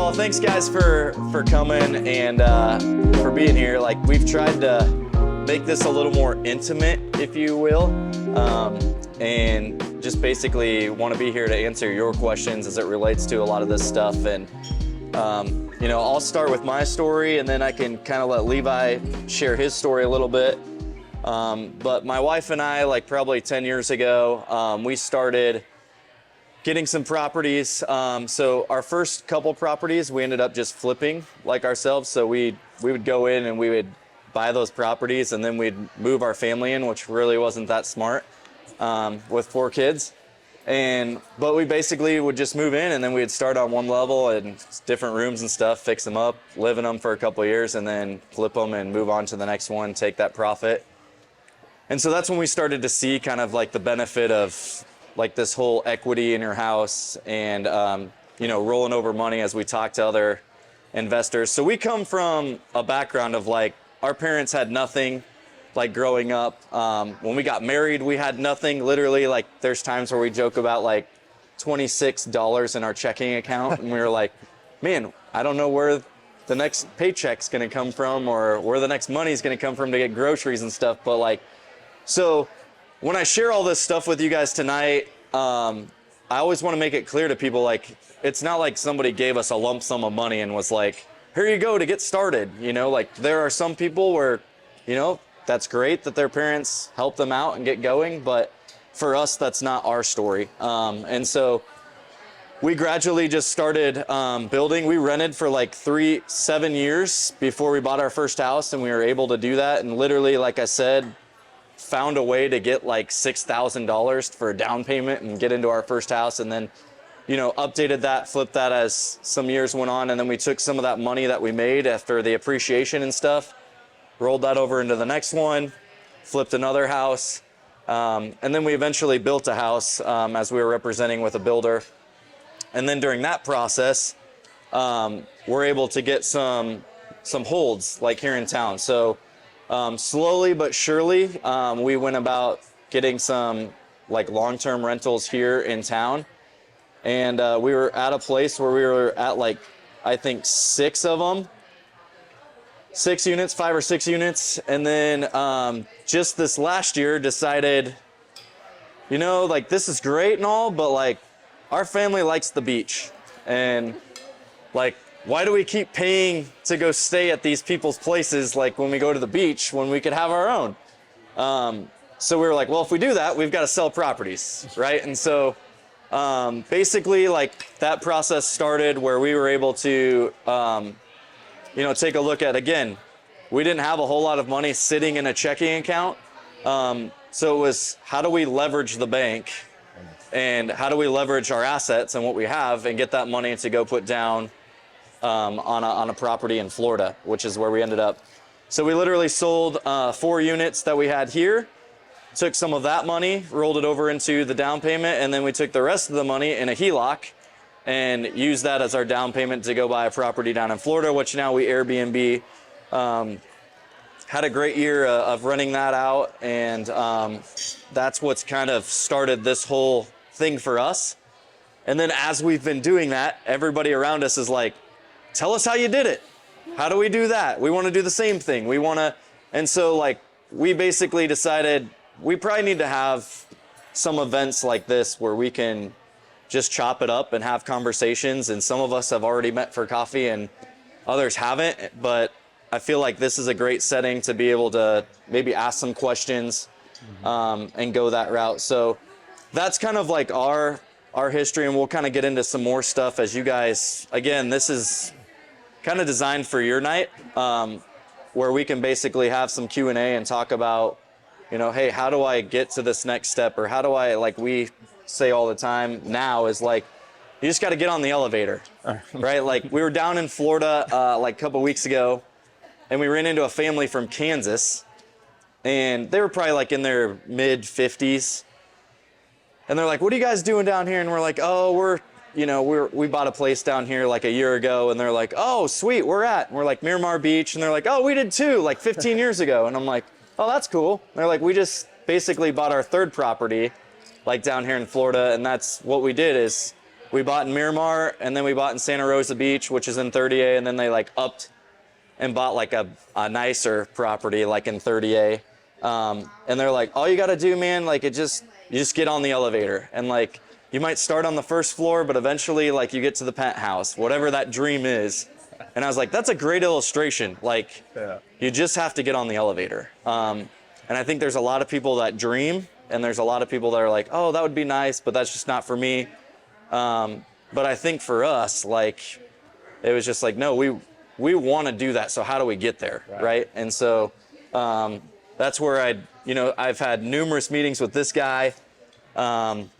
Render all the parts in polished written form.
Well, thanks guys for coming and for being here. Like, we've tried to make this a little more intimate, if you will, and just basically want to be here to answer your questions as it relates to a lot of this stuff. And you know, I'll start with my story, and then I can kind of let Levi share his story a little bit. But my wife and I, like probably 10 years ago, we started getting some properties. So our first couple properties, we ended up just flipping like ourselves. So we would go in and we would buy those properties, and then we'd move our family in, which really wasn't that smart with 4 kids. But we basically would just move in, and then we'd start on one level and different rooms and stuff, fix them up, live in them for a couple of years, and then flip them and move on to the next one, take that profit. And so that's when we started to see kind of like the benefit of like this whole equity in your house and, you know, rolling over money as we talk to other investors. So we come from a background of like, our parents had nothing, like growing up. When we got married, we had nothing. Literally, like there's times where we joke about like $26 in our checking account. And we were like, man, I don't know where the next paycheck's gonna come from or where the next money's gonna come from to get groceries and stuff. But like, so when I share all this stuff with you guys tonight, I always want to make it clear to people, like, it's not like somebody gave us a lump sum of money and was like, here you go to get started. You know, like there are some people where, you know, that's great that their parents help them out and get going, but for us, that's not our story. And so we gradually just started building. We rented for like 7 years before we bought our first house, and we were able to do that. And literally, like I said, found a way to get like $6,000 for a down payment and get into our first house. And then, you know, updated that, flipped that as some years went on. And then we took some of that money that we made after the appreciation and stuff, rolled that over into the next one, flipped another house. And then we eventually built a house as we were representing with a builder. And then during that process, we're able to get some holds like here in town. So slowly but surely, we went about getting some like long-term rentals here in town. And we were at a place where we were at like, I think 6 of them. 6 units, 5 or 6 units. And then just this last year decided, you know, like this is great and all, but like our family likes the beach. And like, why do we keep paying to go stay at these people's places like when we go to the beach when we could have our own? So we were like, well, if we do that, we've got to sell properties, right? And so basically like that process started where we were able to, you know, take a look at, again, we didn't have a whole lot of money sitting in a checking account. So it was, how do we leverage the bank and how do we leverage our assets and what we have and get that money to go put down on a property in Florida, which is where we ended up. So we literally sold 4 units that we had here, took some of that money, rolled it over into the down payment, and then we took the rest of the money in a HELOC and used that as our down payment to go buy a property down in Florida, which now we Airbnb. Had a great year of running that out, and that's what's kind of started this whole thing for us. And then as we've been doing that, everybody around us is like, tell us how you did it. How do we do that? We want to do the same thing. We want to, and so like we basically decided we probably need to have some events like this where we can just chop it up and have conversations. And some of us have already met for coffee and others haven't, but I feel like this is a great setting to be able to maybe ask some questions and go that route. So that's kind of like our history, and we'll kind of get into some more stuff as you guys, again, this is kind of designed for your night, where we can basically have some Q&A and talk about, you know, hey, how do I get to this next step? Or how do I, like we say all the time now, is like, you just got to get on the elevator, right? Like we were down in Florida like a couple weeks ago, and we ran into a family from Kansas, and they were probably like in their mid 50s. And they're like, what are you guys doing down here? And we're like, oh, we bought a place down here like a year ago. And they're like, oh, sweet, where at? And we're like, Miramar Beach. And they're like, oh, we did too, like 15 years ago. And I'm like, oh, that's cool. And they're like, we just basically bought our 3rd property like down here in Florida. And that's what we did, is we bought in Miramar, and then we bought in Santa Rosa Beach, which is in 30A, and then they like upped and bought like a nicer property like in 30A. And they're like, all you got to do, man, like you just get on the elevator, and like you might start on the first floor, but eventually like you get to the penthouse, whatever that dream is. And I was like, that's a great illustration. Like you just have to get on the elevator. And I think there's a lot of people that dream, and there's a lot of people that are like, oh, that would be nice, but that's just not for me. But I think for us, like, it was just like, no, we want to do that. So how do we get there, right? And so that's where I've had numerous meetings with this guy, and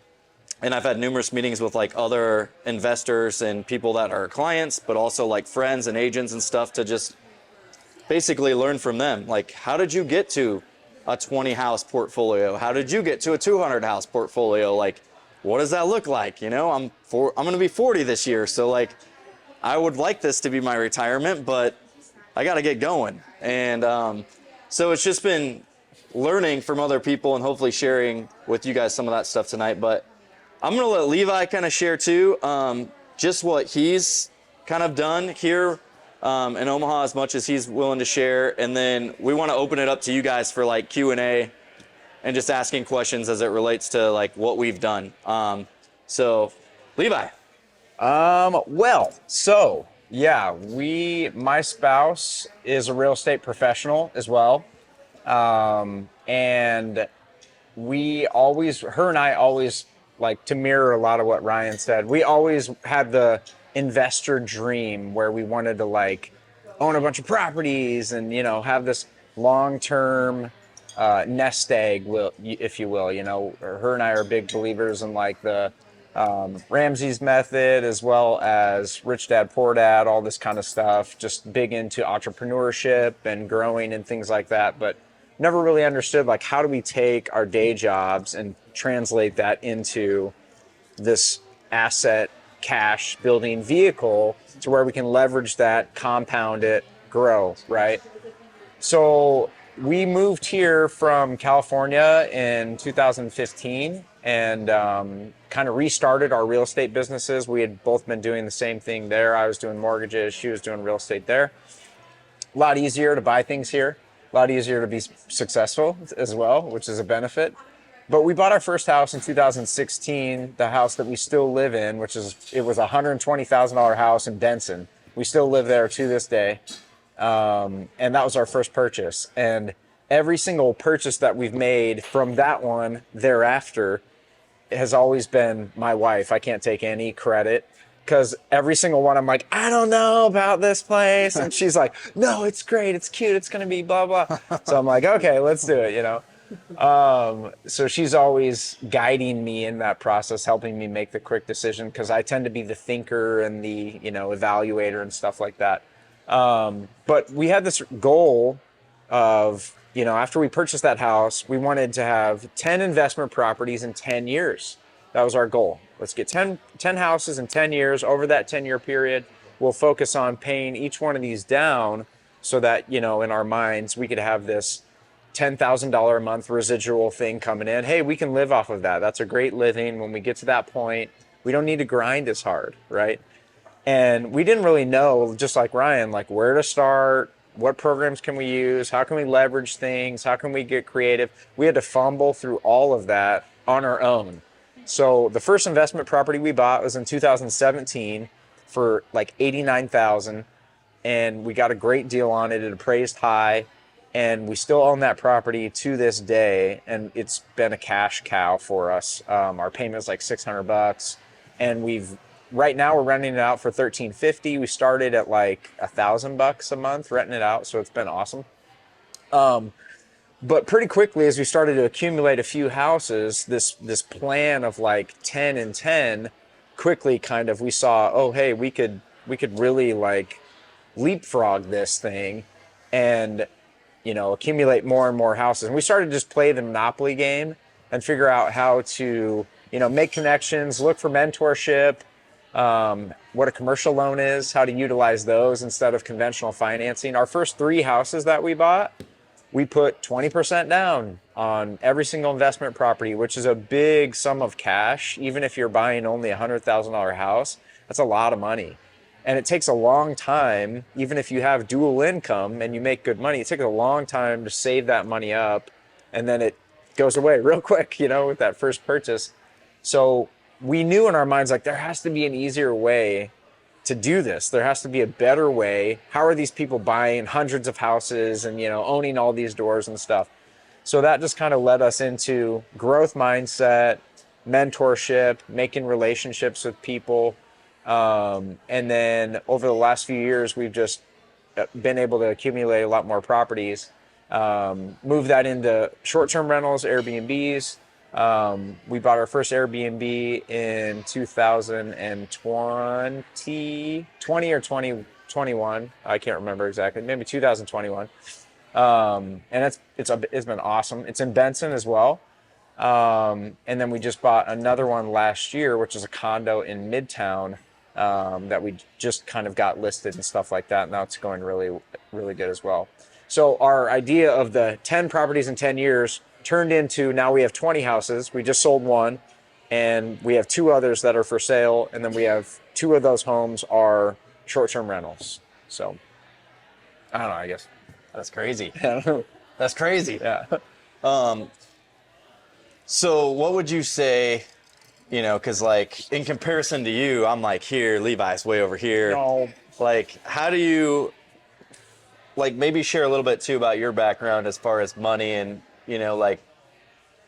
I've had numerous meetings with like other investors and people that are clients, but also like friends and agents and stuff, to just basically learn from them. Like, how did you get to a 20 house portfolio? How did you get to a 200 house portfolio? Like, what does that look like? You know, I'm going to be 40 this year. So like, I would like this to be my retirement, but I got to get going. And so it's just been learning from other people and hopefully sharing with you guys some of that stuff tonight. But I'm going to let Levi kind of share too, just what he's kind of done here in Omaha, as much as he's willing to share. And then we want to open it up to you guys for like Q&A and just asking questions as it relates to like what we've done. So Levi. My spouse is a real estate professional as well. And her and I always, like, to mirror a lot of what Ryan said, we always had the investor dream where we wanted to like own a bunch of properties and, you know, have this long-term nest egg, if you will. You know, her and I are big believers in like the Ramsey's method, as well as Rich Dad Poor Dad, all this kind of stuff. Just big into entrepreneurship and growing and things like that, but never really understood like how do we take our day jobs and translate that into this asset cash building vehicle to where we can leverage that, compound it, grow, right? So we moved here from California in 2015 and kind of restarted our real estate businesses. We had both been doing the same thing there. I was doing mortgages, she was doing real estate there. A lot easier to buy things here, a lot easier to be successful as well, which is a benefit. But we bought our first house in 2016, the house that we still live in, it was a $120,000 house in Denson. We still live there to this day. And that was our first purchase. And every single purchase that we've made from that one thereafter has always been my wife. I can't take any credit, because every single one I'm like, I don't know about this place. And she's like, no, it's great. It's cute. It's going to be blah, blah. So I'm like, okay, let's do it, you know. So she's always guiding me in that process, helping me make the quick decision, because I tend to be the thinker and the, you know, evaluator and stuff like that. But we had this goal of, you know, after we purchased that house, we wanted to have 10 investment properties in 10 years. That was our goal. Let's get 10 houses in 10 years. Over that 10-year period, we'll focus on paying each one of these down so that, you know, in our minds, we could have this $10,000 a month residual thing coming in. Hey, we can live off of that. That's a great living. When we get to that point, we don't need to grind as hard, right? And we didn't really know, just like Ryan, like where to start, what programs can we use, how can we leverage things, how can we get creative. We had to fumble through all of that on our own. So the first investment property we bought was in 2017 for like $89,000, and we got a great deal on it. It appraised high, and we still own that property to this day, and it's been a cash cow for us. Our payment is like $600, and right now we're renting it out for $1,350. We started at like $1,000 a month renting it out, so it's been awesome. But pretty quickly, as we started to accumulate a few houses, this plan of like 10 and 10, quickly kind of we saw, oh hey, we could really like leapfrog this thing and, you know, accumulate more and more houses. And we started to just play the Monopoly game and figure out how to, you know, make connections, look for mentorship, what a commercial loan is, how to utilize those instead of conventional financing. Our first 3 houses that we bought we put 20% down on every single investment property, which is a big sum of cash. Even if you're buying only a $100,000 house, that's a lot of money. And it takes a long time, even if you have dual income and you make good money, it takes a long time to save that money up. And then it goes away real quick, with that first purchase. So we knew in our minds, like, there has to be an easier way to do this. There has to be a better way. How are these people buying hundreds of houses and, owning all these doors and stuff? So that just kind of led us into growth mindset, mentorship, making relationships with people. And then over the last few years, we've just been able to accumulate a lot more properties, move that into short-term rentals, Airbnbs. We bought our first Airbnb in 2020 or 2021. I can't remember exactly. Maybe 2021. And it's been awesome. It's in Benson as well. And then we just bought another one last year, which is a condo in Midtown, that we just kind of got listed and stuff like that. Now it's going really, really good as well. So our idea of the 10 properties in 10 years turned into, now we have 20 houses. We just sold one, and we have 2 others that are for sale. And then we have 2 of those homes are short-term rentals. So I don't know, I guess. That's crazy. That's crazy. Yeah. So what would you say, because like in comparison to you, I'm like here, Levi's way over here. No. Like, how do you, like, maybe share a little bit too about your background as far as money and, like,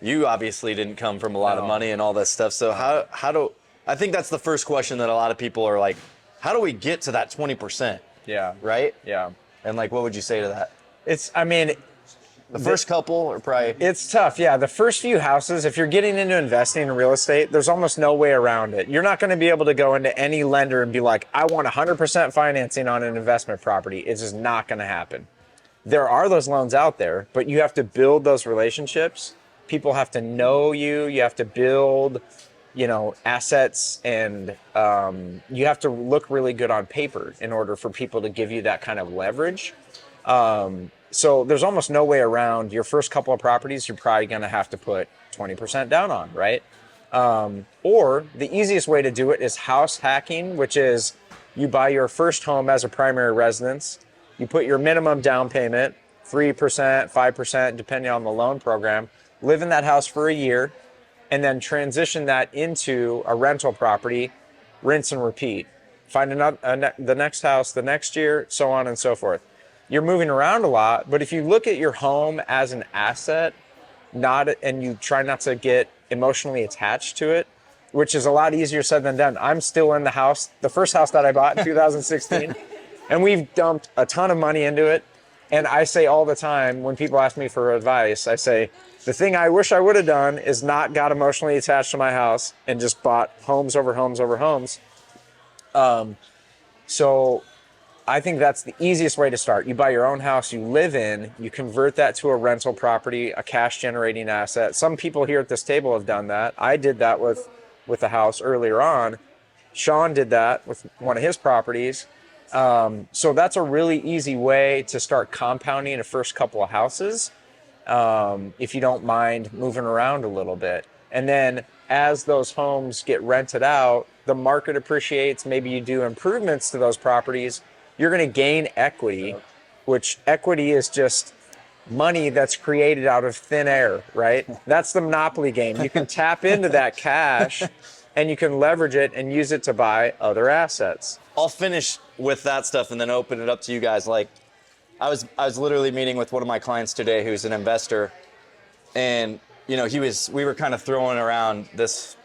you obviously didn't come from a lot of money and all this stuff. So I think that's the first question that a lot of people are like, how do we get to that 20%? Yeah. Right? Yeah. And like, what would you say to that? The first couple are probably... It's tough, yeah. The first few houses, if you're getting into investing in real estate, there's almost no way around it. You're not going to be able to go into any lender and be like, I want 100% financing on an investment property. It's just not going to happen. There are those loans out there, but you have to build those relationships. People have to know you. You have to build, assets, and you have to look really good on paper in order for people to give you that kind of leverage. So there's almost no way around your first couple of properties. You're probably going to have to put 20% down on, right? Or the easiest way to do it is house hacking, which is you buy your first home as a primary residence. You put your minimum down payment, 3%, 5%, depending on the loan program, live in that house for a year, and then transition that into a rental property, rinse and repeat. Find the next house the next year, so on and so forth. You're moving around a lot, but if you look at your home as an asset, and you try not to get emotionally attached to it, which is a lot easier said than done. I'm still in the house, the first house that I bought in 2016, and we've dumped a ton of money into it. And I say all the time, when people ask me for advice, I say, the thing I wish I would have done is not got emotionally attached to my house and just bought homes over homes over homes. So I think that's the easiest way to start. You buy your own house you live in, you convert that to a rental property, a cash generating asset. Some people here at this table have done that. I did that with the house earlier on. Sean did that with one of his properties. So that's a really easy way to start compounding a first couple of houses, if you don't mind moving around a little bit. And then as those homes get rented out, the market appreciates, maybe you do improvements to those properties, you're going to gain equity, which equity is just money that's created out of thin air, right? That's the Monopoly game. You can tap into that cash and you can leverage it and use it to buy other assets. I'll finish with that stuff and then open it up to you guys. Like, I was literally meeting with one of my clients today who's an investor, and we were kind of throwing around this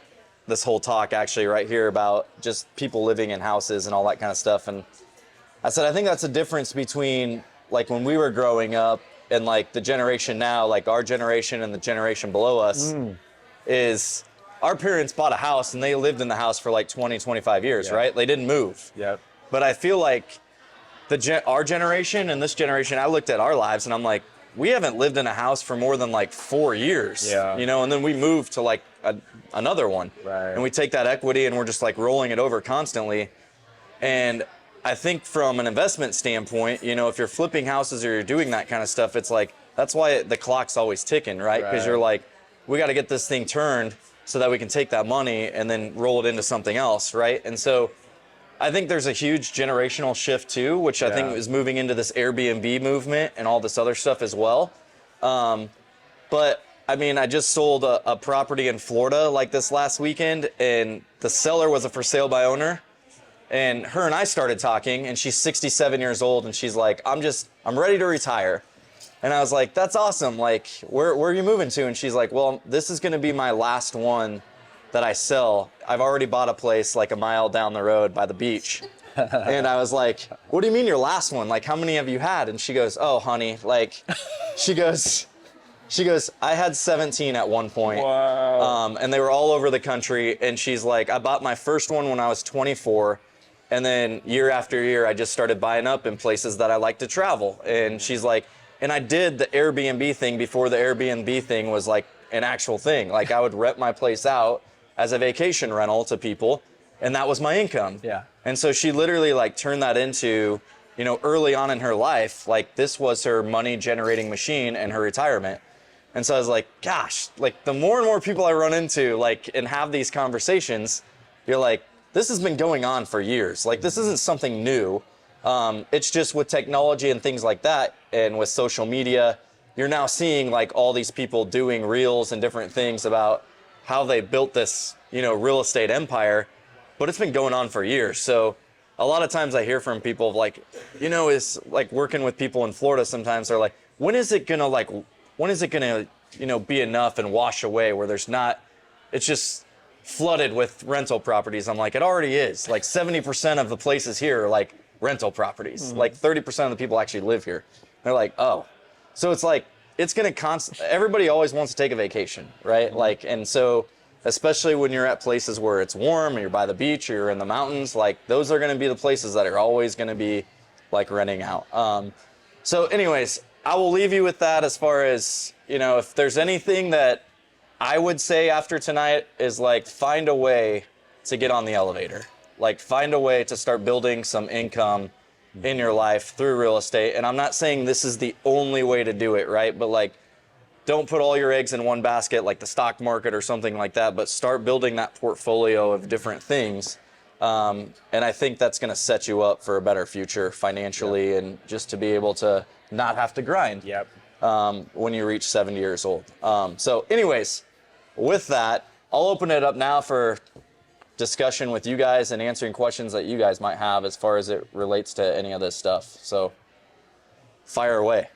whole talk actually right here about just people living in houses and all that kind of stuff. And I said, I think that's a difference between like when we were growing up and like the generation now, like our generation and the generation below us, is our parents bought a house and they lived in the house for like 20, 25 years, right? They didn't move. Yep. But I feel like our generation and this generation, I looked at our lives and I'm like, we haven't lived in a house for more than like 4 years, and then we moved to like another one. Right. And we take that equity and we're just like rolling it over constantly. And I think from an investment standpoint, if you're flipping houses or you're doing that kind of stuff, it's like that's why the clock's always ticking, right? Because you're like, we got to get this thing turned so that we can take that money and then roll it into something else, right? And so I think there's a huge generational shift too, which I think is moving into this Airbnb movement and all this other stuff as well. But I mean, I just sold a property in Florida like this last weekend, and the seller was a for sale by owner. And her and I started talking, and she's 67 years old, and she's like, I'm ready to retire. And I was like, that's awesome. Like, where are you moving to? And she's like, well, this is going to be my last one that I sell. I've already bought a place like a mile down the road by the beach. And I was like, what do you mean your last one? Like, how many have you had? And she goes, oh, honey, like, she goes, I had 17 at one point. Wow. And they were all over the country. And she's like, I bought my first one when I was 24. And then year after year, I just started buying up in places that I like to travel. And she's like, and I did the Airbnb thing before the Airbnb thing was like an actual thing. Like, I would rent my place out as a vacation rental to people, and that was my income. Yeah. And so she literally like turned that into, you know, early on in her life, like this was her money generating machine and her retirement. And so I was like, gosh, like the more and more people I run into, like, and have these conversations, you're like, this has been going on for years. Like, this isn't something new. It's just with technology and things like that, and with social media, you're now seeing like all these people doing reels and different things about how they built this, you know, real estate empire, but it's been going on for years. So a lot of times I hear from people of like, you know, is like working with people in Florida sometimes they're like, when is it gonna, you know, be enough and wash away where there's not, it's just flooded with rental properties. I'm like, it already is. Like 70% of the places here are like rental properties. Mm-hmm. Like 30% of the people actually live here. They're like, oh. So it's like, it's going to everybody always wants to take a vacation, right? Mm-hmm. Like, and so especially when you're at places where it's warm and you're by the beach or you're in the mountains, like those are going to be the places that are always going to be like renting out. So anyways, I will leave you with that as far as, you know, if there's anything that I would say after tonight is like, find a way to get on the elevator. Like, find a way to start building some income in your life through real estate. And I'm not saying this is the only way to do it, right? But like, don't put all your eggs in one basket, like the stock market or something like that, but start building that portfolio of different things. And I think that's going to set you up for a better future financially, and just to be able to not have to grind when you reach 70 years old. So anyways, with that, I'll open it up now for discussion with you guys and answering questions that you guys might have as far as it relates to any of this stuff. So fire away.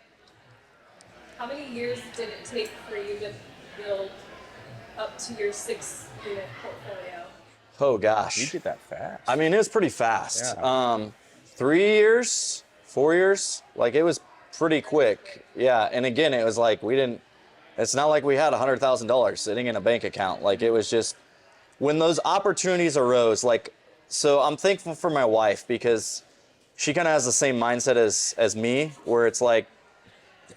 How many years did it take for you to build up to your 6-unit portfolio? Oh gosh. You did that fast. I mean, it was pretty fast. Yeah. 3 years, 4 years, like it was pretty quick. Yeah. And again, it was like, it's not like we had $100,000 sitting in a bank account. Like, it was just, when those opportunities arose, like, so I'm thankful for my wife because she kind of has the same mindset as me, where it's like,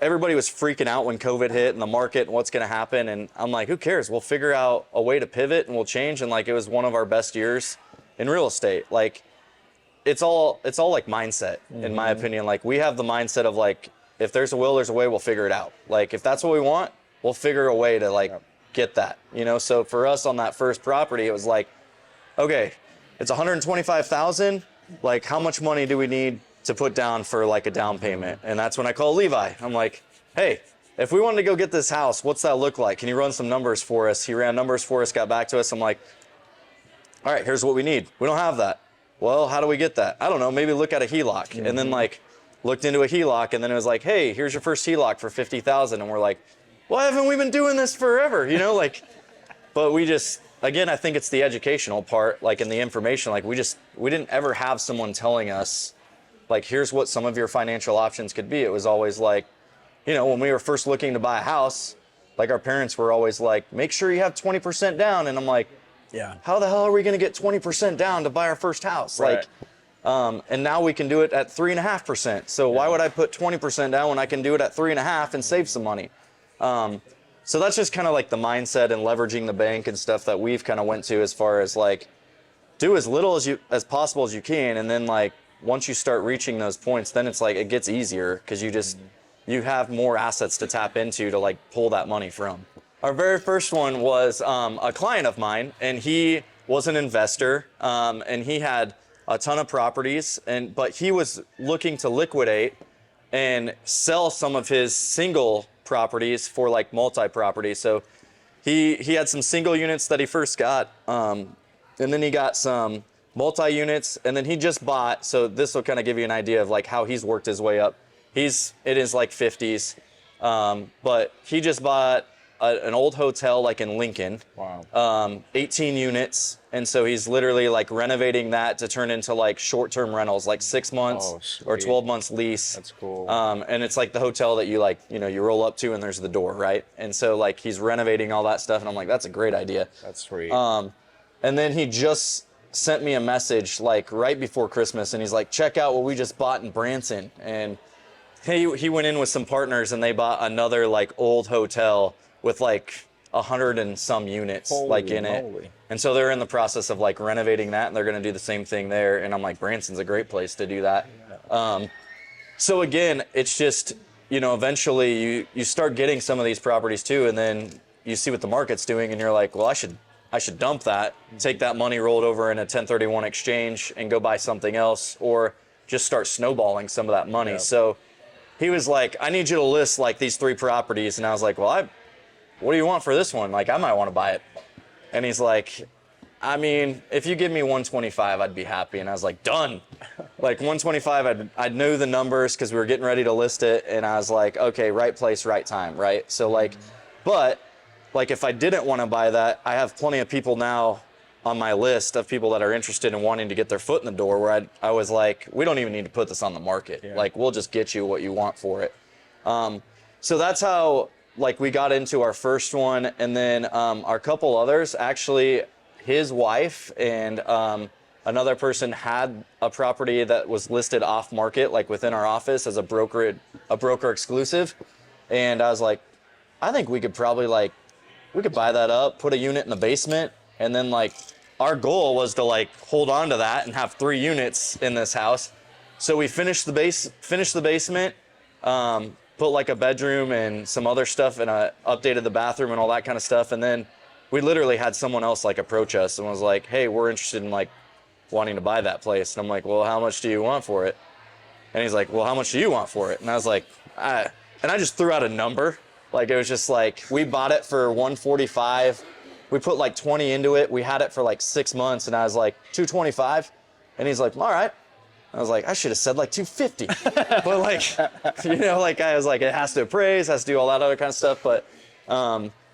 everybody was freaking out when COVID hit and the market and what's going to happen. And I'm like, who cares? We'll figure out a way to pivot and we'll change. And like, it was one of our best years in real estate. Like, it's all like mindset, in my opinion. Like, we have the mindset of like, if there's a will, there's a way, we'll figure it out. Like, if that's what we want, we'll figure a way to like get that, you know? So for us on that first property, it was like, okay, it's $125,000. Like, how much money do we need to put down for like a down payment? And that's when I call Levi. I'm like, hey, if we wanted to go get this house, what's that look like? Can you run some numbers for us? He ran numbers for us, got back to us. I'm like, all right, here's what we need. We don't have that. Well, how do we get that? I don't know, maybe look at a HELOC. And then like looked into a HELOC, and then it was like, hey, here's your first HELOC for $50,000. And we're like, why haven't we been doing this forever? You know, like, but we just, again, I think it's the educational part, like in the information, like we didn't ever have someone telling us, like, here's what some of your financial options could be. It was always like, you know, when we were first looking to buy a house, like our parents were always like, make sure you have 20% down. And I'm like, yeah, how the hell are we going to get 20% down to buy our first house? Right. Like, and now we can do it at 3.5%. So why would I put 20% down when I can do it at 3.5 and save some money? So that's just kind of like the mindset and leveraging the bank and stuff that we've kind of went to, as far as like, do as little as possible as you can. And then like, once you start reaching those points, then it's like, it gets easier because you have more assets to tap into to like pull that money from. Our very first one was a client of mine, and he was an investor, and he had a ton of properties, but he was looking to liquidate and sell some of his single properties for like multi-property. So he had some single units that he first got, and then he got some multi-units, and then he just bought, so this will kind of give you an idea of like how he's worked his way up. It is like 50s, but he just bought an old hotel like in Lincoln. Wow. 18 units, and so he's literally like renovating that to turn into like short-term rentals, like 6 months or 12 months lease. That's cool. And it's like the hotel that you like, you roll up to and there's the door, right? And so like he's renovating all that stuff, and I'm like, that's a great idea. That's sweet. And then he just sent me a message like right before Christmas, and he's like, check out what we just bought in Branson. And he went in with some partners, and they bought another like old hotel with like 100 and some units like in it. And so they're in the process of like renovating that, and they're going to do the same thing there. And I'm like, Branson's a great place to do that. So again, it's just, eventually you start getting some of these properties too, and then you see what the market's doing, and you're like, well, I should dump that, take that money, roll it over in a 1031 exchange, and go buy something else, or just start snowballing some of that money. Yep. So he was like, I need you to list like these 3 properties. And I was like, well, what do you want for this one? Like, I might want to buy it. And he's like, I mean, if you give me 125, I'd be happy. And I was like, done. Like 125, I knew the numbers because we were getting ready to list it. And I was like, okay, right place, right time, right? So like, but like if I didn't want to buy that, I have plenty of people now on my list of people that are interested in wanting to get their foot in the door, where I was like, we don't even need to put this on the market. Yeah. Like, we'll just get you what you want for it. So that's how like we got into our first one. And then our couple others, actually his wife and another person had a property that was listed off market, like within our office as a broker exclusive. And I was like, I think we could probably we could buy that up, put a unit in the basement, and then like our goal was to like hold on to that and have 3 units in this house. So we finished the basement, put like a bedroom and some other stuff, and updated the bathroom and all that kind of stuff. And then we literally had someone else like approach us and was like, hey, we're interested in like wanting to buy that place. And I'm like, well, how much do you want for it? And he's like, well, how much do you want for it? And I was like, and I just threw out a number. Like, it was just like, we bought it for 145. We put like 20 into it. We had it for like 6 months, and I was like, 225. And he's like, all right. I was like, I should have said like 250. But like, like I was like, it has to appraise, has to do all that other kind of stuff. But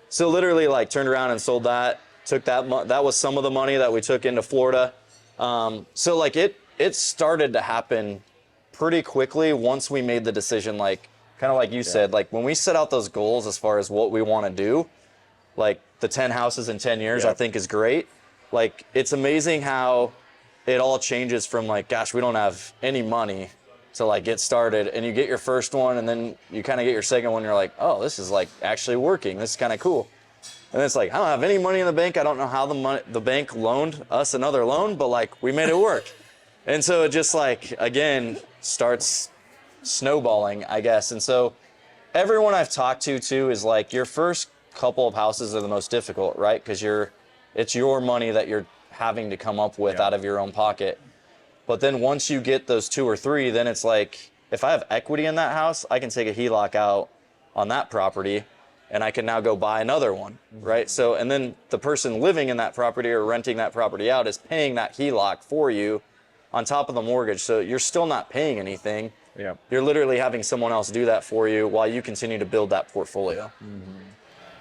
so literally like turned around and sold that, took that was some of the money that we took into Florida. So like it started to happen pretty quickly once we made the decision, like kind of like you said, like when we set out those goals as far as what we want to do, like the 10 houses in 10 years, I think is great. Like, it's amazing how it all changes from like, gosh, we don't have any money to like get started, and you get your first one, and then you kind of get your second one, and you're like, oh, this is like actually working. This is kind of cool. And it's like, I don't have any money in the bank. I don't know how the bank loaned us another loan, but like we made it work. And so it just like, again, starts snowballing, I guess. And so everyone I've talked to too is like, your first couple of houses are the most difficult, right? Because it's your money that you're having to come up with out of your own pocket. But then once you get those 2 or 3, then it's like, if I have equity in that house, I can take a HELOC out on that property, and I can now go buy another one, right? So, and then the person living in that property or renting that property out is paying that HELOC for you on top of the mortgage. So you're still not paying anything. Yeah. You're literally having someone else do that for you while you continue to build that portfolio.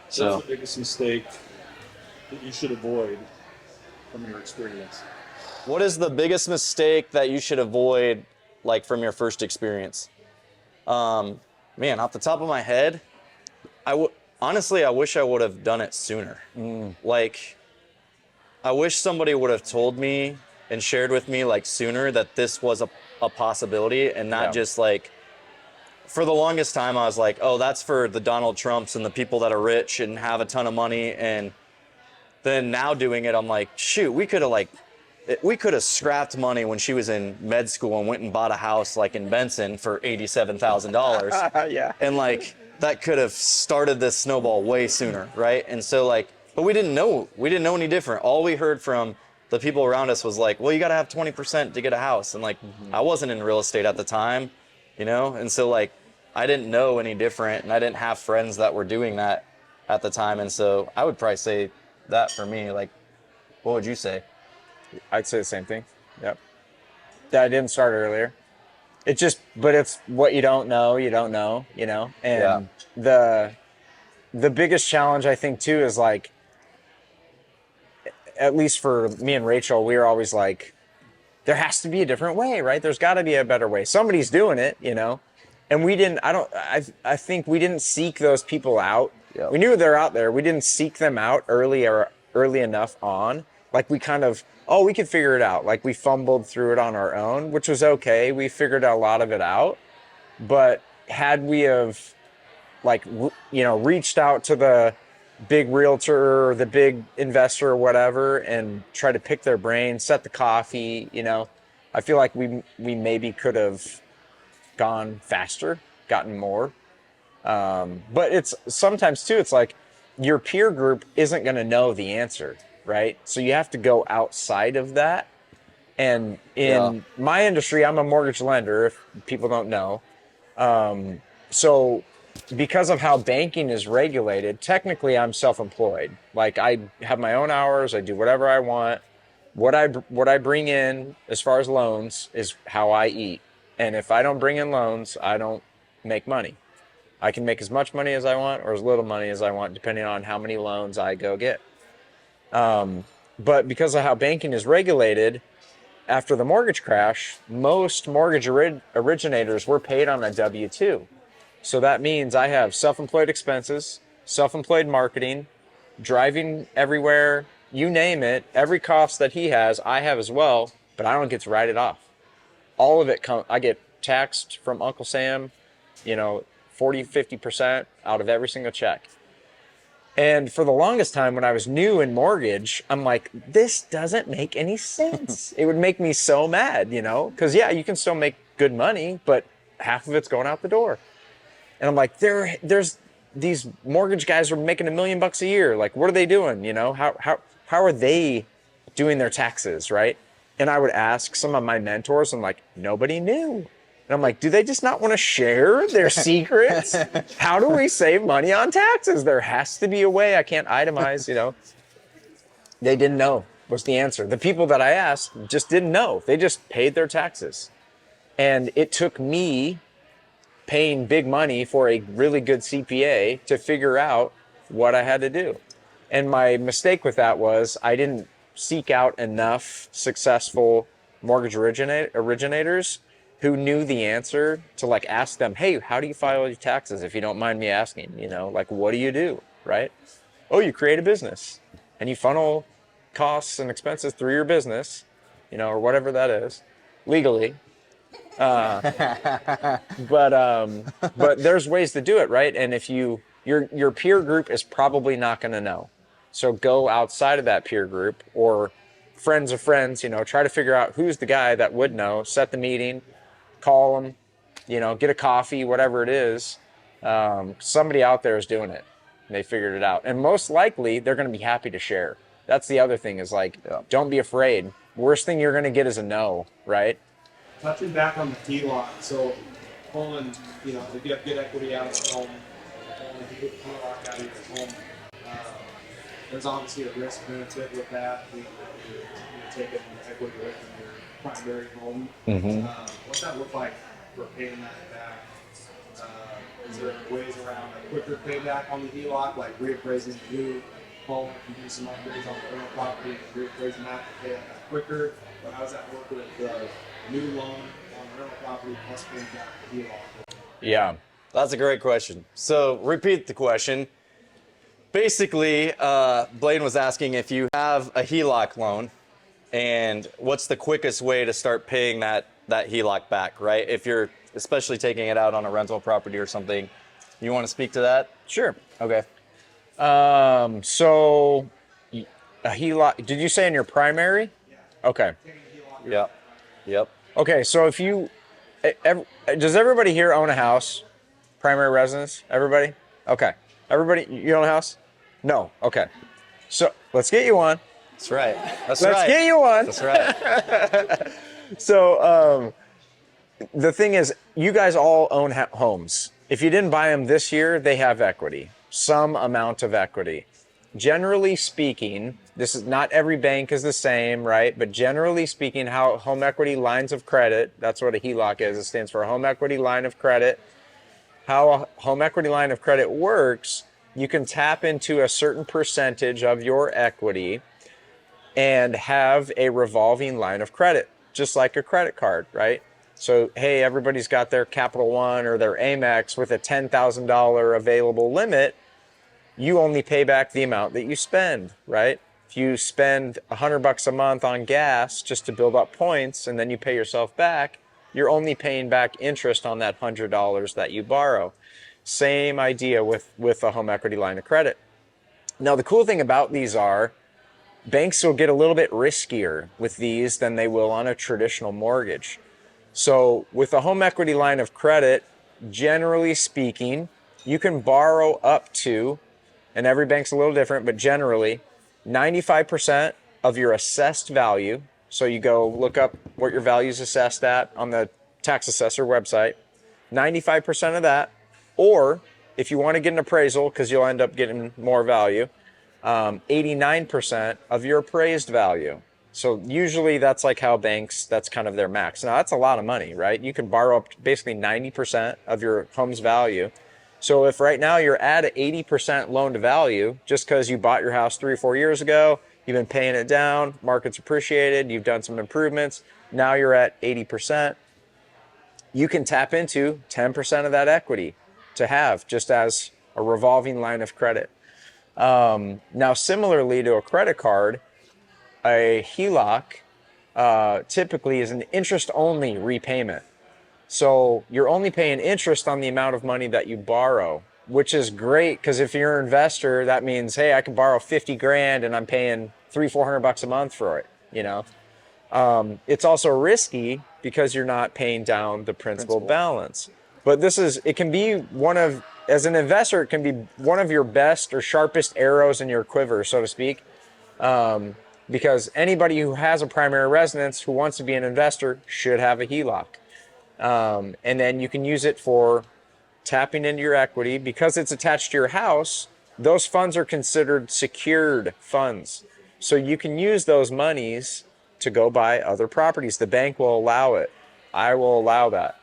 So what's the biggest mistake that you should avoid from your experience? What is the biggest mistake that you should avoid, like from your first experience? Man, off the top of my head, honestly, I wish I would have done it sooner. Like, I wish somebody would have told me and shared with me like sooner that this was a possibility, and not just like, for the longest time I was like, oh, that's for the Donald Trumps and the people that are rich and have a ton of money. And then now doing it, I'm like, shoot, we could have like we could have scrapped money when she was in med school and went and bought a house like in Benson for $87,000. Yeah. And like that could have started this snowball way sooner, right? And so like, but we didn't know any different. All we heard from the people around us was like, well, you got to have 20% to get a house. And like, I wasn't in real estate at the time, you know? And so like, I didn't know any different, and I didn't have friends that were doing that at the time. And so I would probably say that for me. Like, what would you say? I'd say the same thing. Yep. That I didn't start earlier. It's just, but it's what you don't know, you know? And the biggest challenge I think too is like, at least for me and Rachel, we were always like, there has to be a different way, right? There's got to be a better way. Somebody's doing it, And we didn't, I think we didn't seek those people out. Yep. We knew they're out there. We didn't seek them out early enough on. Like we kind of, we could figure it out. Like we fumbled through it on our own, which was okay. We figured a lot of it out. But had we have like, reached out to the big realtor or the big investor or whatever and try to pick their brain, set the coffee, I feel like we maybe could have gone faster, gotten more. But it's sometimes too, it's like your peer group isn't going to know the answer, right? So you have to go outside of that. And in my industry, I'm a mortgage lender, if people don't know. So because of how banking is regulated, technically I'm self-employed. Like I have my own hours, I do whatever I want. What I bring in as far as loans is how I eat. And if I don't bring in loans, I don't make money. I can make as much money as I want or as little money as I want, depending on how many loans I go get. But because of how banking is regulated, after the mortgage crash, most mortgage originators were paid on a W-2. So that means I have self-employed expenses, self-employed marketing, driving everywhere, you name it. Every cost that he has, I have as well, but I don't get to write it off. All of it I get taxed from Uncle Sam, 40-50% out of every single check. And for the longest time when I was new in mortgage, I'm like, this doesn't make any sense. It would make me so mad, because you can still make good money, but half of it's going out the door. And I'm like, there's these mortgage guys are making $1 million a year. Like, what are they doing? How are they doing their taxes, right? And I would ask some of my mentors, and like, nobody knew. And I'm like, do they just not want to share their secrets? How do we save money on taxes? There has to be a way. I can't itemize, They didn't know was the answer. The people that I asked just didn't know. They just paid their taxes. And it took me paying big money for a really good CPA to figure out what I had to do. And my mistake with that was I didn't seek out enough successful mortgage originators who knew the answer to like ask them, hey, how do you file your taxes if you don't mind me asking? Like, what do you do, right? Oh, you create a business and you funnel costs and expenses through your business, or whatever that is, legally. But there's ways to do it, right? And if your peer group is probably not going to know. So go outside of that peer group or friends of friends, try to figure out who's the guy that would know, set the meeting, call them, get a coffee, whatever it is. Somebody out there is doing it. They figured it out. And most likely they're going to be happy to share. That's the other thing is like, don't be afraid. Worst thing you're going to get is a no, right? Touching back on the HELOC, so pulling, to get good equity out of the home, pulling the HELOC out of your home, there's obviously a risk benefit with that. You're taking equity away from your primary home. Mm-hmm. What's that look like for paying that back? Is there ways around a quicker payback on the HELOC, like reappraising the new home, you do some upgrades on the rental property, reappraising that to pay that quicker? Or how does that work with the new loan on the rental property plus paying back the HELOC? Yeah. That's a great question. So repeat the question. Basically, Blaine was asking if you have a HELOC loan and what's the quickest way to start paying that HELOC back, right? If you're especially taking it out on a rental property or something. You want to speak to that? Sure. Okay. So a HELOC, did you say in your primary? Okay. Yep. Yep. Okay, so if you, does everybody here own a house? Primary residence? Everybody? Okay. Everybody, you own a house? No. Okay. So let's get you one. That's right. That's Let's right. get you one. That's right. So the thing is, you guys all own homes. If you didn't buy them this year, they have equity, some amount of equity. Generally speaking, this is not every bank is the same, right? But generally speaking, how home equity lines of credit, that's what a HELOC is. It stands for home equity line of credit. How a home equity line of credit works, you can tap into a certain percentage of your equity and have a revolving line of credit, just like a credit card, right? So, hey, everybody's got their Capital One or their Amex with a $10,000 available limit. You only pay back the amount that you spend, right? If you spend $100 a month on gas just to build up points and then you pay yourself back, you're only paying back interest on that $100 that you borrow. Same idea with a home equity line of credit. Now, the cool thing about these are banks will get a little bit riskier with these than they will on a traditional mortgage. So with a home equity line of credit, generally speaking, you can borrow up to, and every bank's a little different, but generally 95% of your assessed value. So you go look up what your value is assessed at on the tax assessor website, 95% of that, or if you want to get an appraisal, because you'll end up getting more value, 89% of your appraised value. So usually that's like how banks, that's kind of their max. Now that's a lot of money, right? You can borrow up to basically 90% of your home's value. So if right now you're at an 80% loan to value, just because you bought your house 3 or 4 years ago, you've been paying it down, market's appreciated, you've done some improvements, now you're at 80%, you can tap into 10% of that equity to have just as a revolving line of credit. Now, similarly to a credit card, a HELOC typically is an interest-only repayment. So you're only paying interest on the amount of money that you borrow, which is great because if you're an investor, that means, hey, I can borrow 50 grand and I'm paying $300-400 a month for it, you know? It's also risky because you're not paying down the principal balance. But it can be as an investor, it can be one of your best or sharpest arrows in your quiver, so to speak. Because anybody who has a primary residence who wants to be an investor should have a HELOC. And then you can use it for tapping into your equity. Because it's attached to your house, those funds are considered secured funds. So you can use those monies to go buy other properties. The bank will allow it. I will allow that.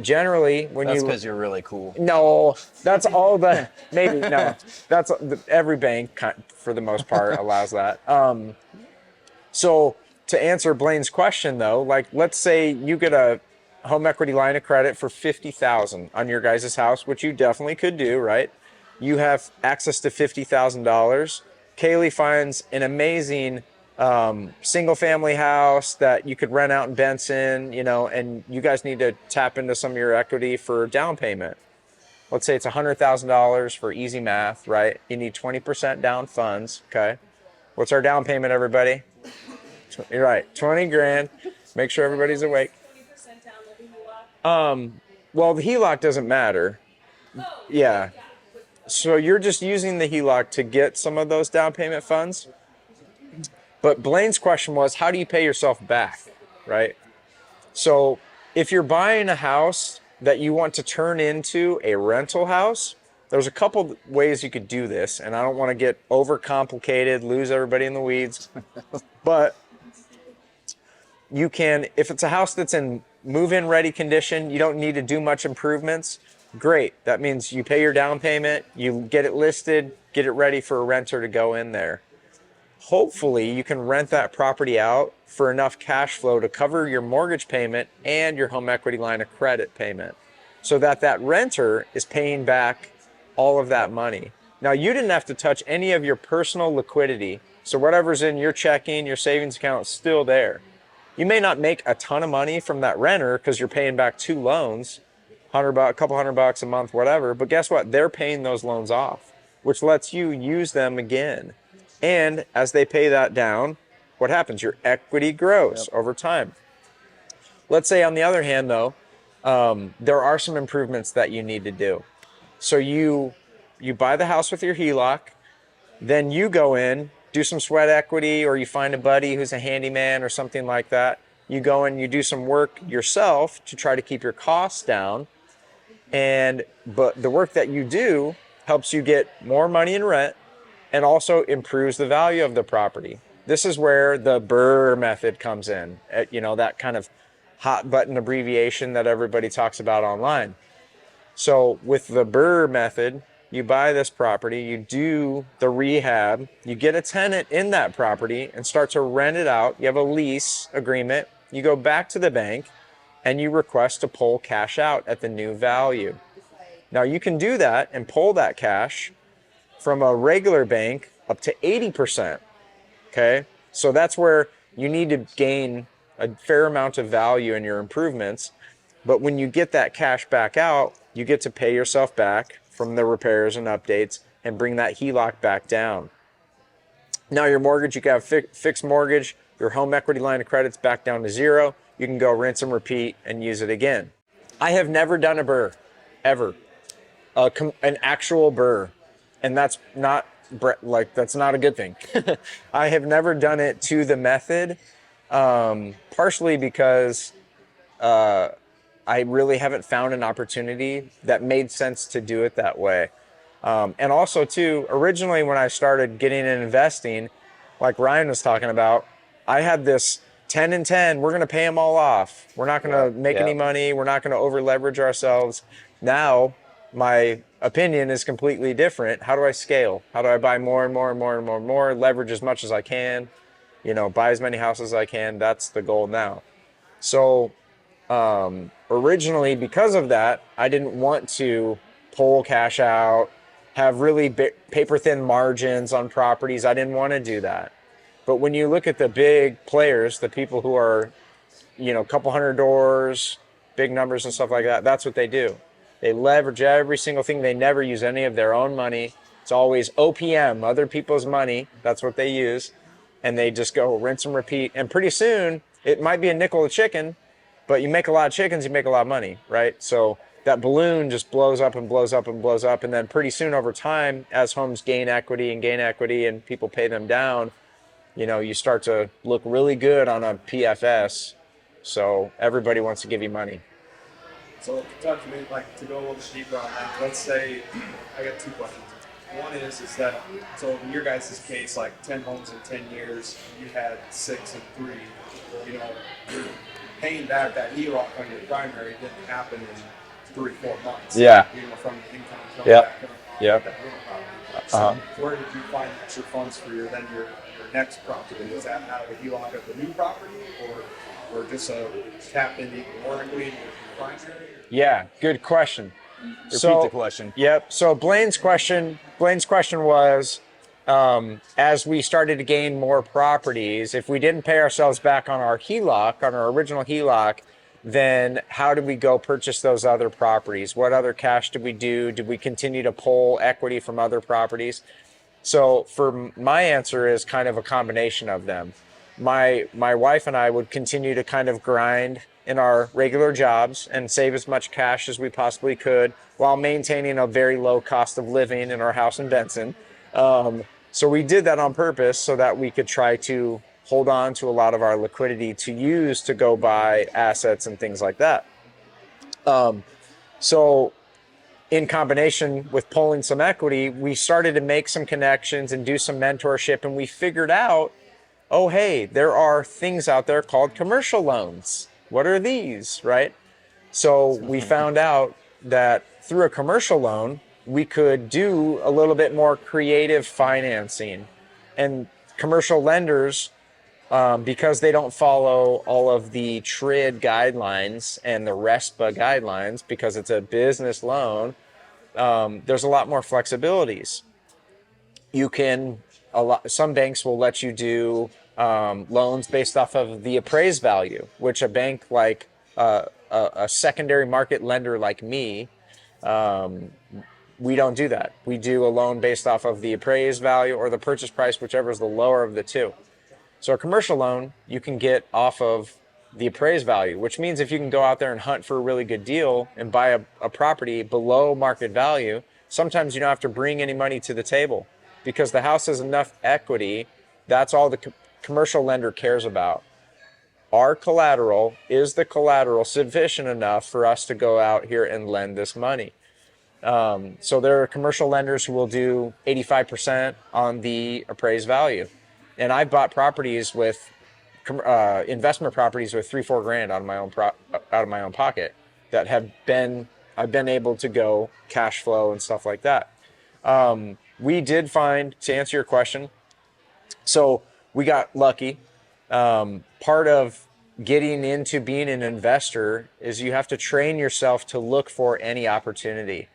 Generally, That's because you're really cool. No, that's all the, maybe, no. That's every bank, for the most part, allows that. So to answer Blaine's question, though, like, let's say you get a home equity line of credit for $50,000 on your guys' house, which you definitely could do, right? You have access to $50,000. Kaylee finds an amazing single family house that you could rent out in Benson, you know, and you guys need to tap into some of your equity for down payment. Let's say it's $100,000 for easy math, right? You need 20% down funds, okay? What's our down payment, everybody? You're right, 20 grand. Make sure everybody's awake. 20% down with a HELOC. Well, the HELOC doesn't matter. Yeah. So you're just using the HELOC to get some of those down payment funds. But Blaine's question was, how do you pay yourself back, right? So if you're buying a house that you want to turn into a rental house, there's a couple ways you could do this, and I don't want to get overcomplicated, lose everybody in the weeds, but you can, if it's a house that's in move-in ready condition, you don't need to do much improvements, great. That means you pay your down payment, you get it listed, get it ready for a renter to go in there. Hopefully you can rent that property out for enough cash flow to cover your mortgage payment and your home equity line of credit payment so that that renter is paying back all of that money. Now, you didn't have to touch any of your personal liquidity. So whatever's in your checking, your savings account is still there. You may not make a ton of money from that renter because you're paying back 2 loans, $100, a couple $100 a month, whatever. But guess what? They're paying those loans off, which lets you use them again. And as they pay that down, what happens? Your equity grows over time. Let's say, on the other hand, though, there are some improvements that you need to do. So you buy the house with your HELOC, then you go in, do some sweat equity, or you find a buddy who's a handyman or something like that. You go in, you do some work yourself to try to keep your costs down. But the work that you do helps you get more money in rent and also improves the value of the property. This is where the BRRRR method comes in, that kind of hot button abbreviation that everybody talks about online. So with the BRRRR method, you buy this property, you do the rehab, you get a tenant in that property and start to rent it out. You have a lease agreement. You go back to the bank and you request to pull cash out at the new value. Now you can do that and pull that cash from a regular bank up to 80%. Okay, so that's where you need to gain a fair amount of value in your improvements. But when you get that cash back out, you get to pay yourself back from the repairs and updates and bring that HELOC back down. Now your mortgage, you can have fixed mortgage, your home equity line of credit's back down to zero. You can go rinse and repeat and use it again. I have never done a BRRRR, ever. An actual BRRRR. And that's not a good thing. I have never done it to the method, partially because I really haven't found an opportunity that made sense to do it that way. And also too, originally when I started getting in investing, like Ryan was talking about, I had this 10 and 10, we're going to pay them all off. We're not going to make any money. We're not going to over leverage ourselves. Now, my opinion is completely different. How do I scale? How do I buy more and more and more and more and more, leverage as much as I can, buy as many houses as I can? That's the goal now. So originally, because of that, I didn't want to pull cash out, have really paper thin margins on properties. I didn't want to do that. But when you look at the big players, the people who are, a couple hundred doors, big numbers and stuff like that, that's what they do. They leverage every single thing. They never use any of their own money. It's always OPM, other people's money. That's what they use. And they just go rinse and repeat. And pretty soon, it might be a nickel a chicken, but you make a lot of chickens, you make a lot of money, right? So that balloon just blows up and blows up and blows up. And then pretty soon over time, as homes gain equity and people pay them down, you start to look really good on a PFS. So everybody wants to give you money. So to go a little deeper on that, let's say, I got two questions. One is that, so in your guys' case, like 10 homes in 10 years, you had 6 and 3, you're paying back that HELOC on your primary didn't happen in 3-4 months. Yeah. From income coming back. Yeah. So where did you find extra funds for your next property? Was that out of the HELOC of the new property or just a tap into more equity in your primary? Yeah, good question. Repeat the question. Yep. So Blaine's question was, as we started to gain more properties, if we didn't pay ourselves back on our HELOC, on our original HELOC, then how did we go purchase those other properties? What other cash did we do? Did we continue to pull equity from other properties? So for my answer is kind of a combination of them. My wife and I would continue to kind of grind in our regular jobs and save as much cash as we possibly could while maintaining a very low cost of living in our house in Benson. So we did that on purpose so that we could try to hold on to a lot of our liquidity to use to go buy assets and things like that. So in combination with pulling some equity, we started to make some connections and do some mentorship, and we figured out, oh, hey, there are things out there called commercial loans. What are these, right? So we found out that through a commercial loan, we could do a little bit more creative financing. And commercial lenders, because they don't follow all of the TRID guidelines and the RESPA guidelines, because it's a business loan, there's a lot more flexibilities. Some banks will let you do loans based off of the appraised value, which a bank like a secondary market lender like me, we don't do that. We do a loan based off of the appraised value or the purchase price, whichever is the lower of the two. So a commercial loan you can get off of the appraised value, which means if you can go out there and hunt for a really good deal and buy a property below market value, sometimes you don't have to bring any money to the table because the house has enough equity. That's all the commercial lender cares about. Our collateral, is the collateral sufficient enough for us to go out here and lend this money? So there are commercial lenders who will do 85% on the appraised value. And I've bought properties with investment properties with $3-4 grand out of my own pocket that I've been able to go cash flow and stuff like that. We did find, to answer your question, so we got lucky. Part of getting into being an investor is you have to train yourself to look for any opportunity.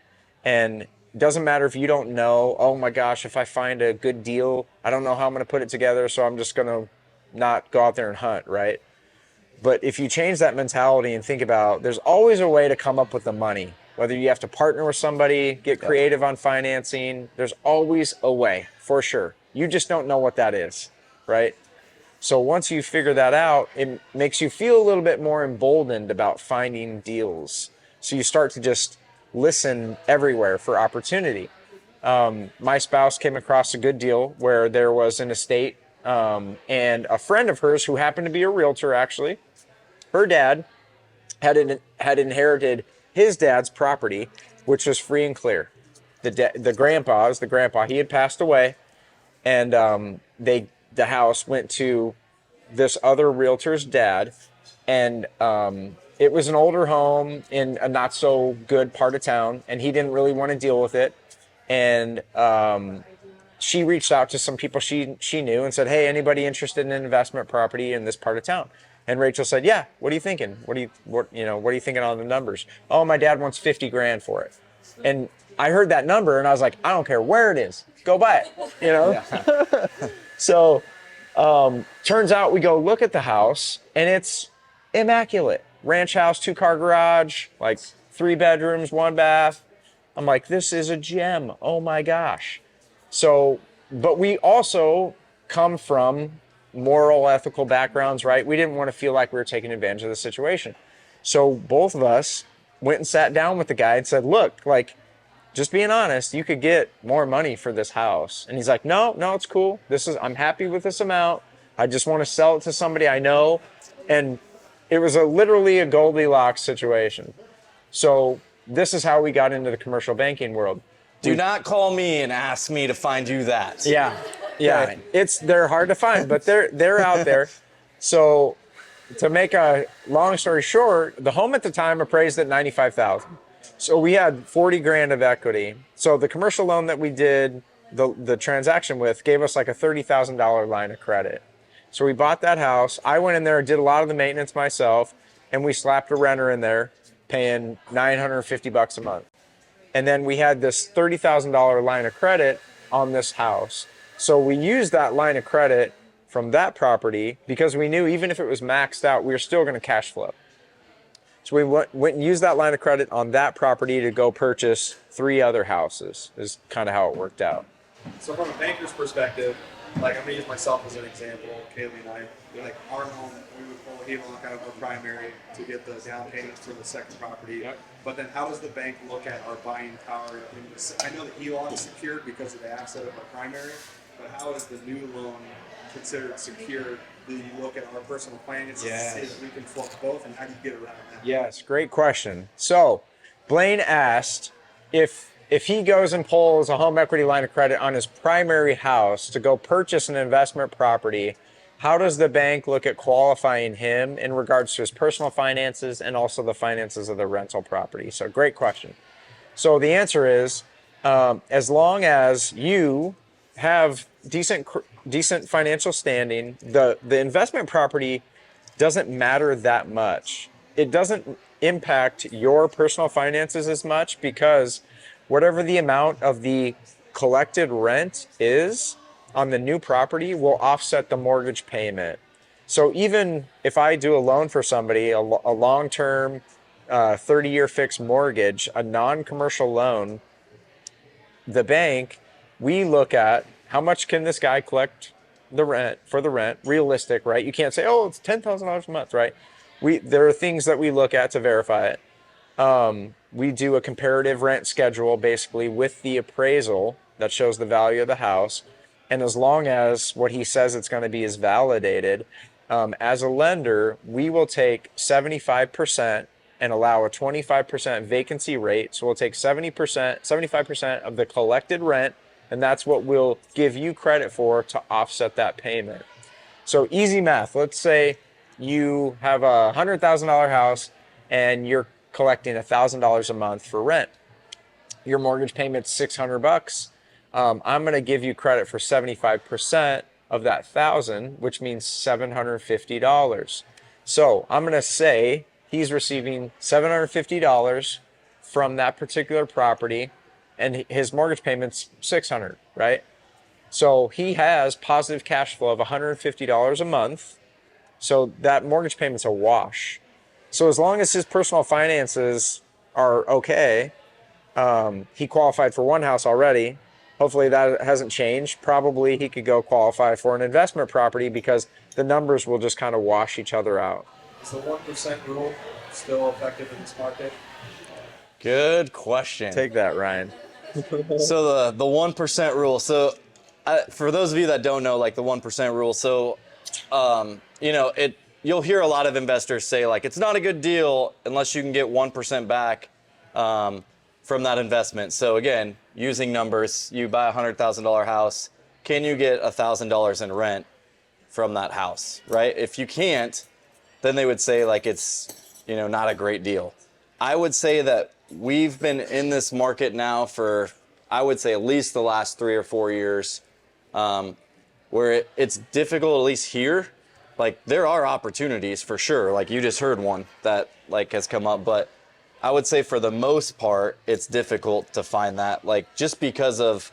And it doesn't matter if you don't know, oh my gosh, if I find a good deal, I don't know how I'm going to put it together, so I'm just going to not go out there and hunt, right? But if you change that mentality and think about, there's always a way to come up with the money. Whether you have to partner with somebody, get creative on financing, there's always a way, for sure. You just don't know what that is, right? So once you figure that out, it makes you feel a little bit more emboldened about finding deals. So you start to just listen everywhere for opportunity. My spouse came across a good deal where there was an estate, and a friend of hers who happened to be a realtor, actually, her dad had inherited his dad's property, which was free and clear. The grandpa, he had passed away, and the house went to this other realtor's dad, and it was an older home in a not so good part of town, and he didn't really want to deal with it. And she reached out to some people she knew and said, hey, anybody interested in an investment property in this part of town? And Rachel said, yeah, what are you thinking? What are you thinking on the numbers? Oh, my dad wants 50 grand for it. And I heard that number and I was like, I don't care where it is, go buy it, Yeah. So turns out we go look at the house and it's immaculate. Ranch house, 2-car garage, like 3 bedrooms, 1 bath. I'm like, this is a gem. Oh my gosh. So, but we also come from moral, ethical backgrounds, right? We didn't want to feel like we were taking advantage of the situation. So both of us went and sat down with the guy and said, look, like, just being honest, you could get more money for this house. And he's like, no, it's cool. I'm happy with this amount. I just want to sell it to somebody I know. And it was literally a Goldilocks situation. So this is how we got into the commercial banking world. Do not call me and ask me to find you that. Yeah. They're hard to find, but they're out there. So to make a long story short, the home at the time appraised at $95,000. So we had 40 grand of equity. So the commercial loan that we did the transaction with gave us like a $30,000 line of credit. So we bought that house. I went in there and did a lot of the maintenance myself, and we slapped a renter in there paying $950 a month. And then we had this $30,000 line of credit on this house. So we used that line of credit from that property because we knew even if it was maxed out, we were still going to cash flow. So we went and used that line of credit on that property to go purchase 3 other houses, is kind of how it worked out. So from a banker's perspective, like I'm gonna use myself as an example, Kaylee and I, like our home, we would pull a HELOC out of our primary to get the down payments for the second property. Yep. But then how does the bank look at our buying power? I know the HELOC is secured because of the asset of our primary, but how is the new loan considered secured? Do you look at our personal finances to see that we can flip both, and how do you get around that? Yes, great question. So Blaine asked if he goes and pulls a home equity line of credit on his primary house to go purchase an investment property, how does the bank look at qualifying him in regards to his personal finances and also the finances of the rental property? So great question. So the answer is, as long as you have decent financial standing, the investment property doesn't matter that much. It doesn't impact your personal finances as much because whatever the amount of the collected rent is on the new property will offset the mortgage payment. So even if I do a loan for somebody, a long-term 30-year fixed mortgage, a non-commercial loan, the bank, we look at how much can this guy collect the rent, realistic, right? You can't say, oh, it's $10,000 a month, right? There are things that we look at to verify it. We do a comparative rent schedule basically with the appraisal that shows the value of the house. And as long as what he says it's going to be is validated, as a lender, we will take 75% and allow a 25% vacancy rate. So we'll take 75% of the collected rent, and that's what we'll give you credit for to offset that payment. So easy math. Let's say you have a $100,000 house and you're collecting $1,000 a month for rent. Your mortgage payment's $600. I'm going to give you credit for 75% of that 1,000, which means $750. So I'm going to say he's receiving $750 from that particular property, and his mortgage payment's $600, right? So he has positive cash flow of $150 a month. So that mortgage payment's a wash. So as long as his personal finances are okay, he qualified for one house already. Hopefully that hasn't changed. Probably he could go qualify for an investment property because the numbers will just kind of wash each other out. Is the 1% rule still effective in this market? Good question. Take that, Ryan. So the 1% rule. So for those of you that don't know, like the 1% rule. So, you'll hear a lot of investors say like, it's not a good deal unless you can get 1% back from that investment. So again, using numbers, you buy a $100,000 house. Can you get $1,000 in rent from that house, right? If you can't, then they would say like it's, not a great deal. I would say that we've been in this market now for, I would say at least the last 3 or 4 years, where it's difficult, at least here. Like there are opportunities for sure. Like you just heard one that like has come up, but I would say for the most part, it's difficult to find that, like just because of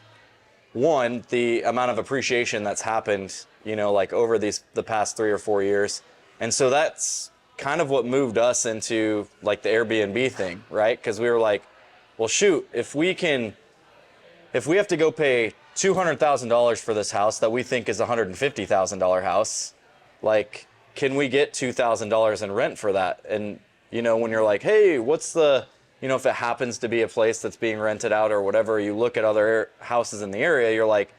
one, the amount of appreciation that's happened, like over the past 3 or 4 years. And so that's kind of what moved us into like the Airbnb thing, right? Because we were like, well, shoot, if we have to go pay $200,000 for this house that we think is a $150,000 house, like, can we get $2,000 in rent for that? And, when you're like, hey, what's if it happens to be a place that's being rented out or whatever, you look at other houses in the area, you're like,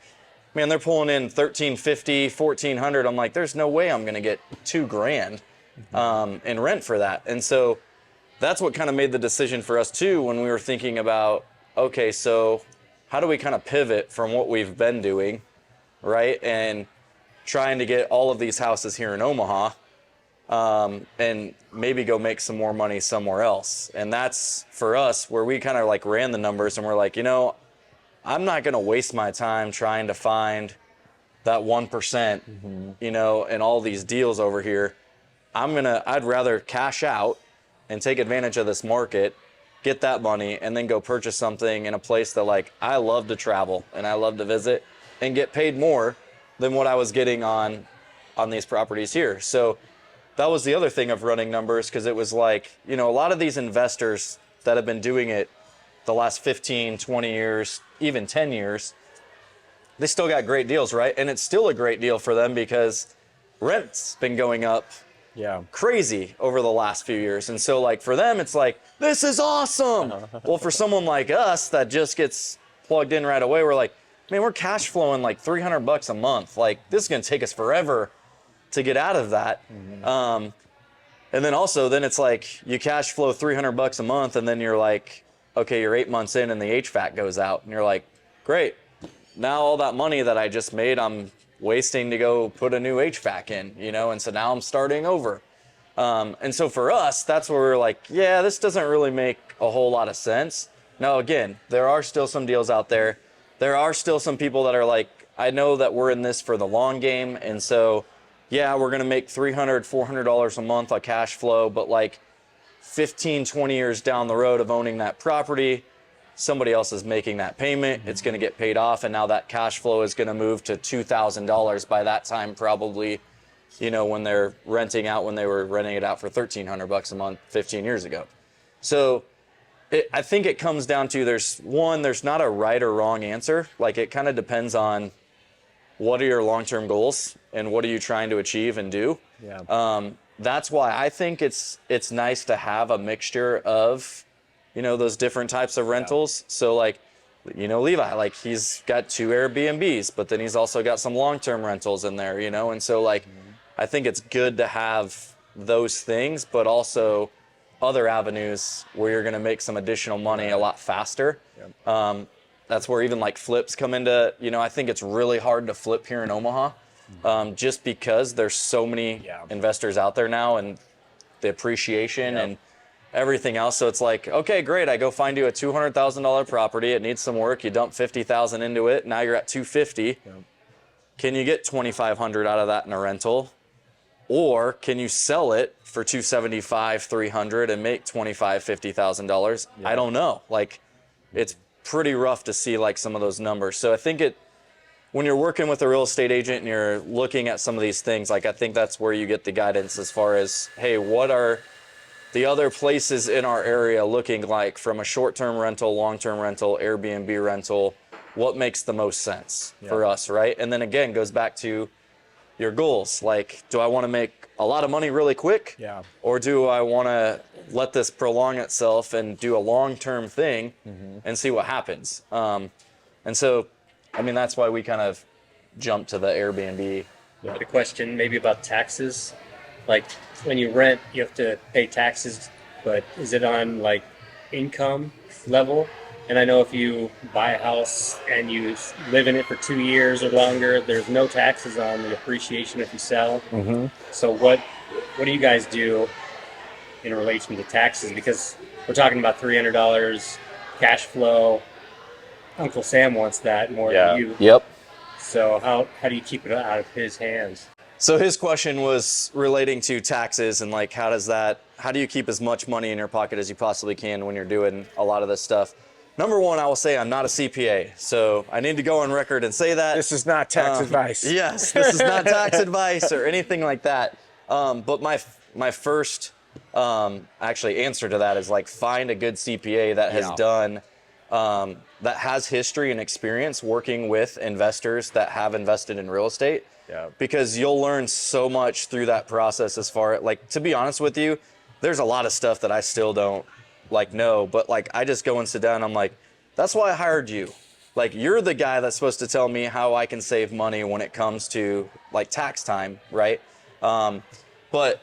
man, they're pulling in $1,350, $1,400. I'm like, there's no way I'm going to get $2,000 in rent for that. And so that's what kind of made the decision for us too, when we were thinking about, okay, so how do we kind of pivot from what we've been doing, right? And trying to get all of these houses here in Omaha, and maybe go make some more money somewhere else. And that's for us where we kind of like ran the numbers and we're like, I'm not going to waste my time trying to find that 1%, and all these deals over here. I'd rather cash out and take advantage of this market, get that money, and then go purchase something in a place that like I love to travel and I love to visit and get paid more than what I was getting on these properties here. So that was the other thing of running numbers, because it was like, a lot of these investors that have been doing it the last 15, 20 years, even 10 years, they still got great deals, right? And it's still a great deal for them because rent's been going up crazy over the last few years. And so like for them, it's like, this is awesome. Well, for someone like us that just gets plugged in right away, we're like, man, we're cash flowing like $300 a month. Like this is going to take us forever to get out of that. And then also then it's like you cash flow $300 a month and then you're like, okay, you're 8 months in and the HVAC goes out and you're like, great. Now all that money that I just made, I'm wasting to go put a new HVAC in, and so now I'm starting over. And so for us, that's where we're like, yeah, this doesn't really make a whole lot of sense. Now, again, there are still some deals out there. There are still some people that are like, I know that we're in this for the long game. And so, yeah, we're going to make $300, $400 a month on cash flow, but like 15, 20 years down the road of owning that property, somebody else is making that payment. It's going to get paid off. And now that cash flow is going to move to $2,000 by that time, probably, when they're renting out, when they were renting it out for $1,300 a month 15 years ago. So I think it comes down to there's not a right or wrong answer. Like it kind of depends on what are your long-term goals and what are you trying to achieve and do? Yeah. That's why I think it's nice to have a mixture of, those different types of rentals. So like, Levi, like he's got 2 Airbnbs, but then he's also got some long-term rentals in there, and so like, I think it's good to have those things, but also other avenues where you're going to make some additional money a lot faster. Yep. That's where even like flips come into, I think it's really hard to flip here in Omaha, just because there's so many investors out there now and the appreciation and everything else. So it's like, okay, great. I go find you a $200,000 property. It needs some work. You dump 50,000 into it. Now you're at 250. Yep. Can you get 2,500 out of that in a rental? Or can you sell it for 275, 300 and make $25,000, $50,000? I don't know. Like, it's pretty rough to see like some of those numbers. So I think when you're working with a real estate agent and you're looking at some of these things, like I think that's where you get the guidance as far as, hey, what are the other places in our area looking like from a short-term rental, long-term rental, Airbnb rental? What makes the most sense for us, right? And then again, goes back to your goals. Like, do I want to make a lot of money really quick? Yeah. Or do I want to let this prolong itself and do a long-term thing and see what happens? And so, I mean, that's why we kind of jumped to the Airbnb. I had a question maybe about taxes. Like when you rent, you have to pay taxes, but is it on like income level? And I know if you buy a house and you live in it for 2 years or longer, there's no taxes on the appreciation if you sell. Mm-hmm. So what do you guys do in relation to taxes? Because we're talking about $300 cash flow. Uncle Sam wants that more than you. Yep. So how do you keep it out of his hands? So his question was relating to taxes and like, how do you keep as much money in your pocket as you possibly can when you're doing a lot of this stuff? Number one, I will say I'm not a CPA, so I need to go on record and say that. This is not tax advice. Yes, this is not tax advice or anything like that. But my first actually answer to that is like find a good CPA that has done, that has history and experience working with investors that have invested in real estate. Yeah. Because you'll learn so much through that process as far, like, to be honest with you, there's a lot of stuff that I still don't like know, but like I just go and sit down and I'm like, that's why I hired you. Like, you're the guy that's supposed to tell me how I can save money when it comes to like tax time, right? But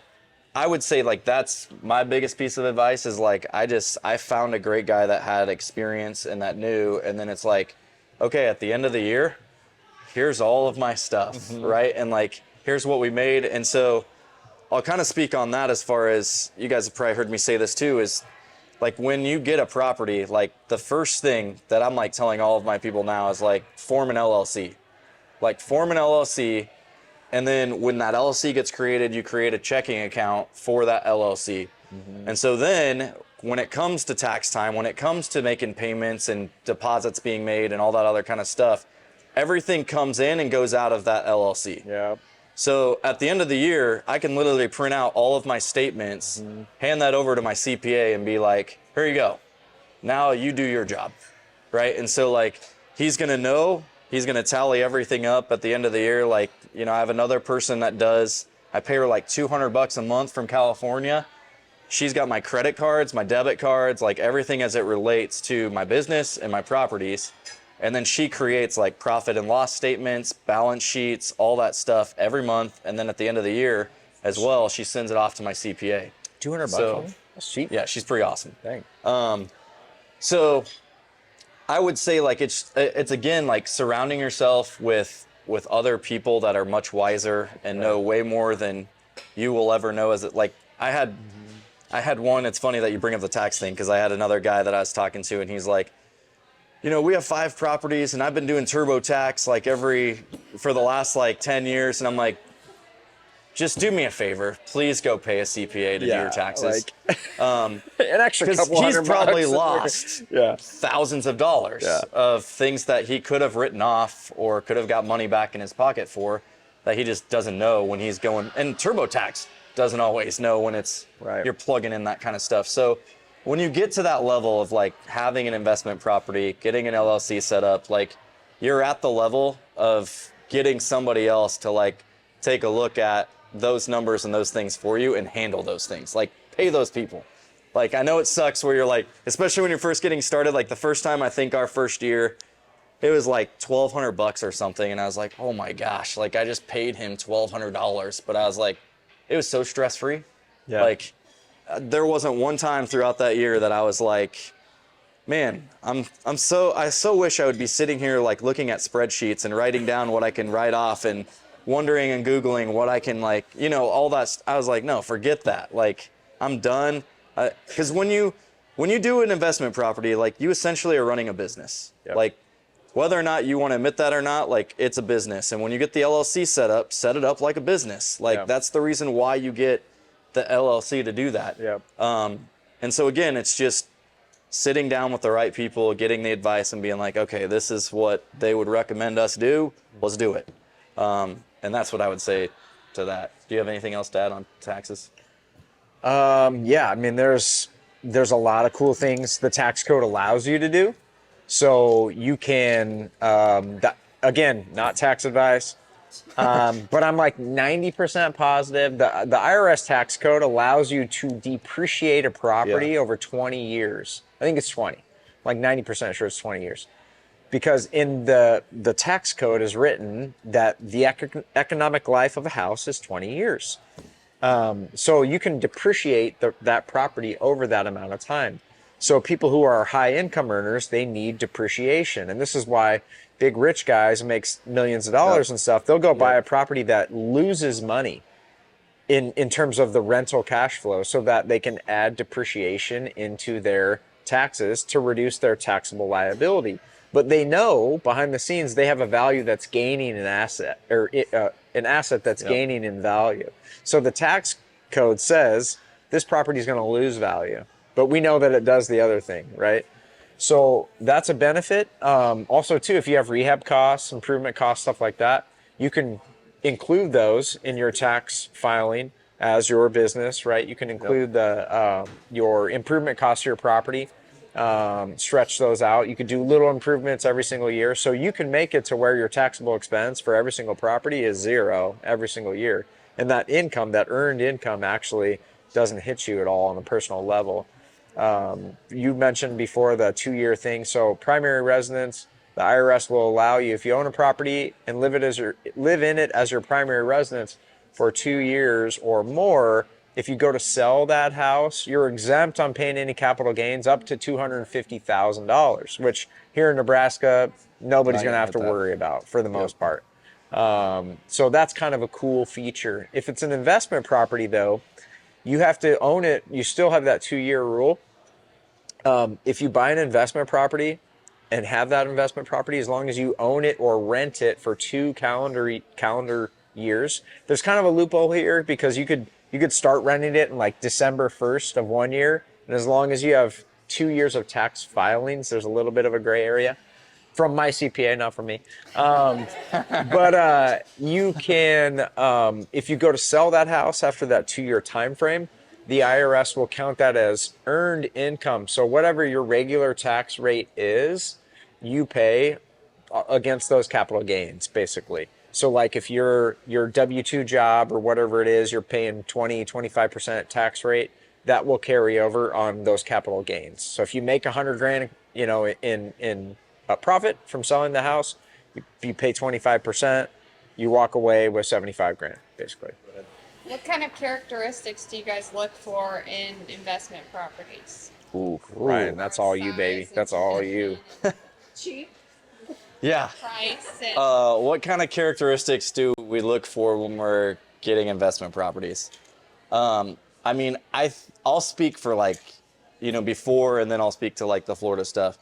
I would say like that's my biggest piece of advice is like I found a great guy that had experience and that knew, and then it's like, okay, at the end of the year, here's all of my stuff, right? And like, here's what we made. And so I'll kind of speak on that as far as, you guys have probably heard me say this too, is like when you get a property, like the first thing that I'm like telling all of my people now is like form an LLC. Like form an LLC, and then when that LLC gets created, you create a checking account for that LLC. And so then when it comes to tax time, when it comes to making payments and deposits being made and all that other kind of stuff, everything comes in and goes out of that LLC. Yeah. So at the end of the year, I can literally print out all of my statements, hand that over to my CPA and be like, here you go. Now you do your job, right? And so like, he's going to know, he's going to tally everything up at the end of the year. Like, I have another person that I pay her like $200 a month from California. She's got my credit cards, my debit cards, like everything as it relates to my business and my properties. And then she creates like profit and loss statements, balance sheets, all that stuff every month. And then at the end of the year as well, she sends it off to my CPA. $200 So, only? That's cheap. Yeah, she's pretty awesome. Dang. So I would say like it's again like surrounding yourself with other people that are much wiser and know way more than you will ever know. As it like I had one. It's funny that you bring up the tax thing, because I had another guy that I was talking to, and he's like, we have 5 properties and I've been doing TurboTax like for the last like 10 years. And I'm like, just do me a favor, please go pay a CPA to do your taxes. Like, an extra couple he's $100 probably lost thousands of dollars of things that he could have written off or could have got money back in his pocket for, that he just doesn't know when he's going. And TurboTax doesn't always know when it's you're plugging in that kind of stuff. So when you get to that level of like having an investment property, getting an LLC set up, like you're at the level of getting somebody else to like take a look at those numbers and those things for you and handle those things. Like pay those people. Like I know it sucks where you're like, especially when you're first getting started, like the first time, I think our first year, it was like $1,200 or something. And I was like, oh my gosh, like I just paid him $1,200. But I was like, it was so stress-free. Yeah. Like there wasn't one time throughout that year that I was like, man, I so wish I would be sitting here like looking at spreadsheets and writing down what I can write off and wondering and Googling what I can like, you know, all that. I was like, no, forget that. Like I'm done. Because when you do an investment property, like you essentially are running a business. Yep. Like whether or not you want to admit that or not, like it's a business. And when you get the LLC set it up like a business. Like Yeah. that's the reason why you get the LLC to do that. Yep. And so again, it's just sitting down with the right people, getting the advice and being like, okay, this is what they would recommend us do. Let's do it. And that's what I would say to that. Do you have anything else to add on taxes? Yeah, I mean, there's a lot of cool things the tax code allows you to do. So you can, again, not tax advice, but I'm like 90% positive the IRS tax code allows you to depreciate a property over 20 years. I think it's 20. I'm like 90% sure it's 20 years. Because in the tax code is written that the economic life of a house is 20 years. So you can depreciate that property over that amount of time. So people who are high income earners, they need depreciation. And this is why big rich guys makes millions of dollars and stuff. They'll go buy a property that loses money in terms of the rental cash flow so that they can add depreciation into their taxes to reduce their taxable liability. But they know behind the scenes they have a value that's gaining an asset, or an asset that's gaining in value. So the tax code says this property is going to lose value, but we know that it does the other thing, right? So that's a benefit. Also, too, if you have rehab costs, improvement costs, stuff like that, you can include those in your tax filing as your business, right? You can include the your improvement costs to your property. Stretch those out. You could do little improvements every single year. So you can make it to where your taxable expense for every single property is zero every single year. And that income, that earned income actually doesn't hit you at all on a personal level. You mentioned before the 2-year thing. So primary residence, the IRS will allow you, if you own a property and live in it as your primary residence for 2 years or more, if you go to sell that house, you're exempt on paying any capital gains up to $250,000, which here in Nebraska, nobody's going to have to worry about for the most part. So that's kind of a cool feature. If it's an investment property, though, you have to own it. You still have that 2-year rule. If you buy an investment property and have that investment property, as long as you own it or rent it for 2 calendar years, there's kind of a loophole here because you could start renting it in like December 1st of 1 year. And as long as you have 2 years of tax filings, there's a little bit of a gray area from my CPA, not from me. But you can, if you go to sell that house after that 2-year time frame, the IRS will count that as earned income. So whatever your regular tax rate is, you pay against those capital gains, basically. So like if your W-2 job or whatever it is, you're paying 25% tax rate, that will carry over on those capital gains. So if you make $100,000, in a profit from selling the house, if you pay 25%, you walk away with $75,000, basically. What kind of characteristics do you guys look for in investment properties? Ooh, Ryan, that's all you, baby. That's all you. Cheap. Yeah. Price and What kind of characteristics do we look for when we're getting investment properties? I mean, I'll speak for before, and then I'll speak to like the Florida stuff.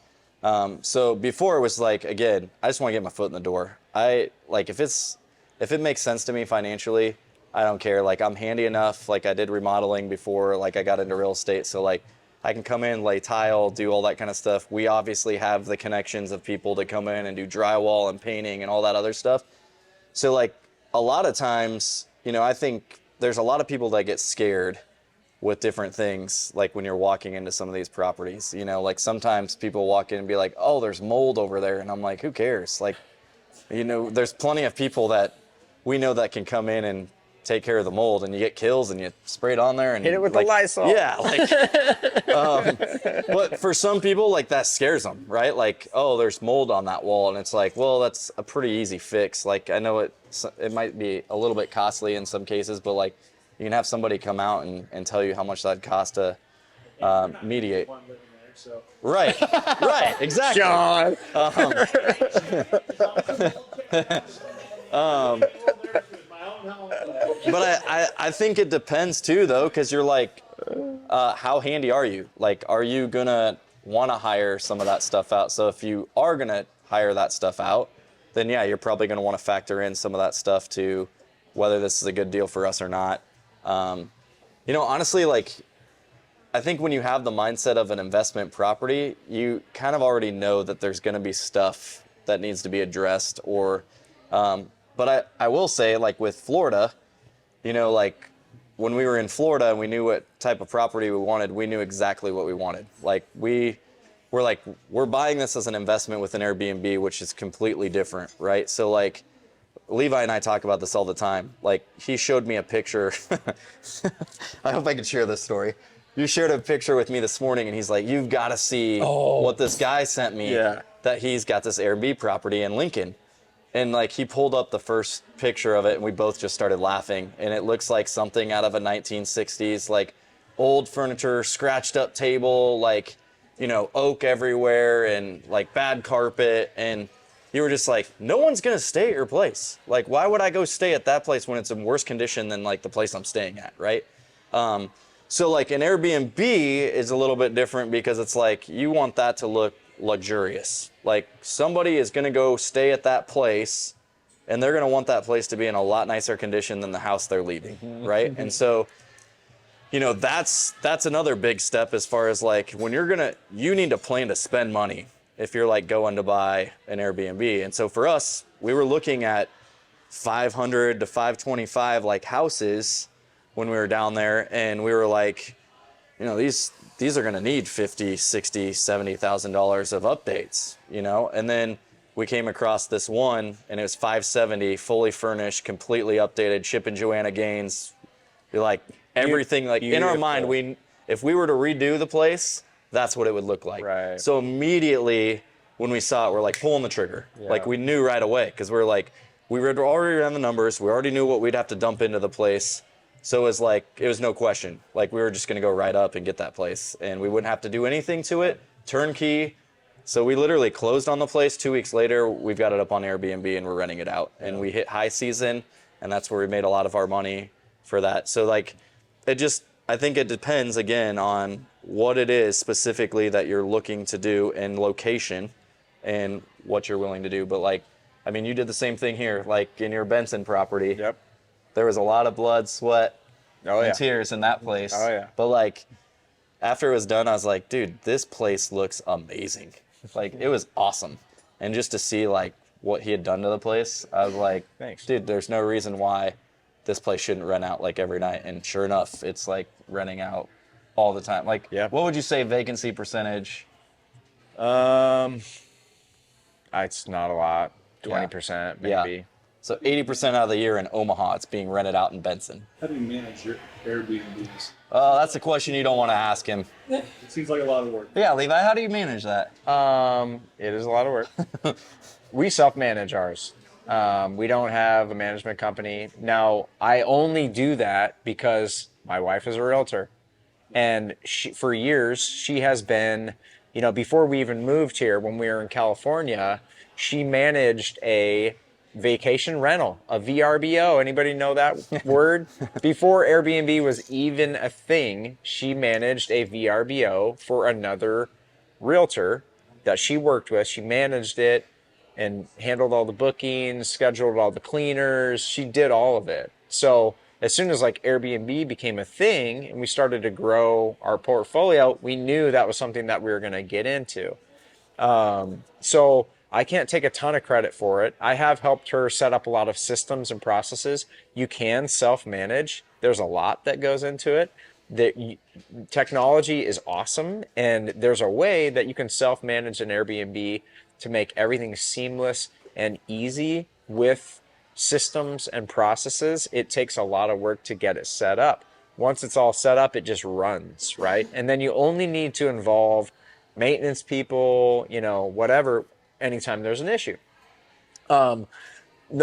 So before it was like, again, I just want to get my foot in the door. If it makes sense to me financially, I don't care. Like I'm handy enough. Like I did remodeling before, like I got into real estate. So like I can come in, lay tile, do all that kind of stuff. We obviously have the connections of people to come in and do drywall and painting and all that other stuff. So like a lot of times, I think there's a lot of people that get scared with different things. Like when you're walking into some of these properties, like sometimes people walk in and be like, oh, there's mold over there. And I'm like, who cares? Like there's plenty of people that we know that can come in and take care of the mold, and you get kills and you spray it on there and Hit it with like, the Lysol. Yeah, but for some people, like, that scares them, right? Like, oh, there's mold on that wall, and it's like, well, that's a pretty easy fix. Like, I know it might be a little bit costly in some cases, but like, you can have somebody come out and tell you how much that'd cost to mediate. Right, right, exactly. John. But I think it depends too, though, because you're like, how handy are you? Like, are you gonna want to hire some of that stuff out? So if you are gonna hire that stuff out, then yeah, you're probably gonna want to factor in some of that stuff to whether this is a good deal for us or not. Honestly, like, I think when you have the mindset of an investment property, you kind of already know that there's gonna be stuff that needs to be addressed, or but I will say, like, with Florida, like, when we were in Florida and we knew what type of property we wanted, we knew exactly what we wanted. Like, we're buying this as an investment with an Airbnb, which is completely different, right? So, like, Levi and I talk about this all the time. Like, he showed me a picture. I hope I can share this story. You shared a picture with me this morning, and he's like, you've got to see what this guy sent me, that he's got this Airbnb property in Lincoln. And, like, he pulled up the first picture of it, and we both just started laughing. And it looks like something out of a 1960s, like, old furniture, scratched up table, like, oak everywhere, and, like, bad carpet. And you were just like, no one's going to stay at your place. Like, why would I go stay at that place when it's in worse condition than, like, the place I'm staying at, right? So, like, an Airbnb is a little bit different because it's like, you want that to look luxurious. Like, somebody is going to go stay at that place, and they're going to want that place to be in a lot nicer condition than the house they're leaving, right? And so, that's another big step as far as, like, when you need to plan to spend money if you're, like, going to buy an Airbnb. And so for us, we were looking at 500 to 525, like, houses when we were down there, and we were like, these are going to need $50,000, $60,000, $70,000 of updates, and then we came across this one, and it was 570, fully furnished, completely updated, Chip and Joanna Gaines, like, everything, like, in our mind, if we were to redo the place, that's what it would look like. Right. So immediately when we saw it, we're like pulling the trigger. Yeah. Like, we knew right away, because we're like, we were already around the numbers, we already knew what we'd have to dump into the place. So it was no question. Like, we were just going to go right up and get that place, and we wouldn't have to do anything to it. Turnkey. So we literally closed on the place. 2 weeks later, we've got it up on Airbnb, and we're renting it out. And we hit high season, and that's where we made a lot of our money for that. So, like, I think it depends, again, on what it is specifically that you're looking to do and location and what you're willing to do. But, like, I mean, you did the same thing here, like, in your Benson property. Yep. There was a lot of blood, sweat, Oh, yeah. and tears in that place. Oh, yeah. But, like, after it was done, I was like, dude, this place looks amazing. Like, it was awesome. And just to see, like, what he had done to the place, I was like, Thanks. dude, there's no reason why this place shouldn't rent out, like, every night. And sure enough, it's, like, renting out all the time. Like, Yeah. What would you say vacancy percentage? It's not a lot. 20% maybe. Yeah. So 80% out of the year in Omaha, it's being rented out in Benson. How do you manage your Airbnbs? That's a question you don't want to ask him. It seems like a lot of work. Yeah, Levi, how do you manage that? It is a lot of work. We self-manage ours. We don't have a management company. Now, I only do that because my wife is a realtor. And for years, she has been, before we even moved here, when we were in California, she managed a vacation rental, a VRBO. Anybody know that word? Before Airbnb was even a thing, she managed a VRBO for another realtor that she worked with. She managed it and handled all the bookings, scheduled all the cleaners. She did all of it. So as soon as, like, Airbnb became a thing and we started to grow our portfolio, we knew that was something that we were going to get into. So I can't take a ton of credit for it. I have helped her set up a lot of systems and processes. You can self-manage. There's a lot that goes into it. Technology is awesome, and there's a way that you can self-manage an Airbnb to make everything seamless and easy with systems and processes, it takes a lot of work to get it set up. Once it's all set up, it just runs, right? And then you only need to involve maintenance people, whatever, anytime there's an issue.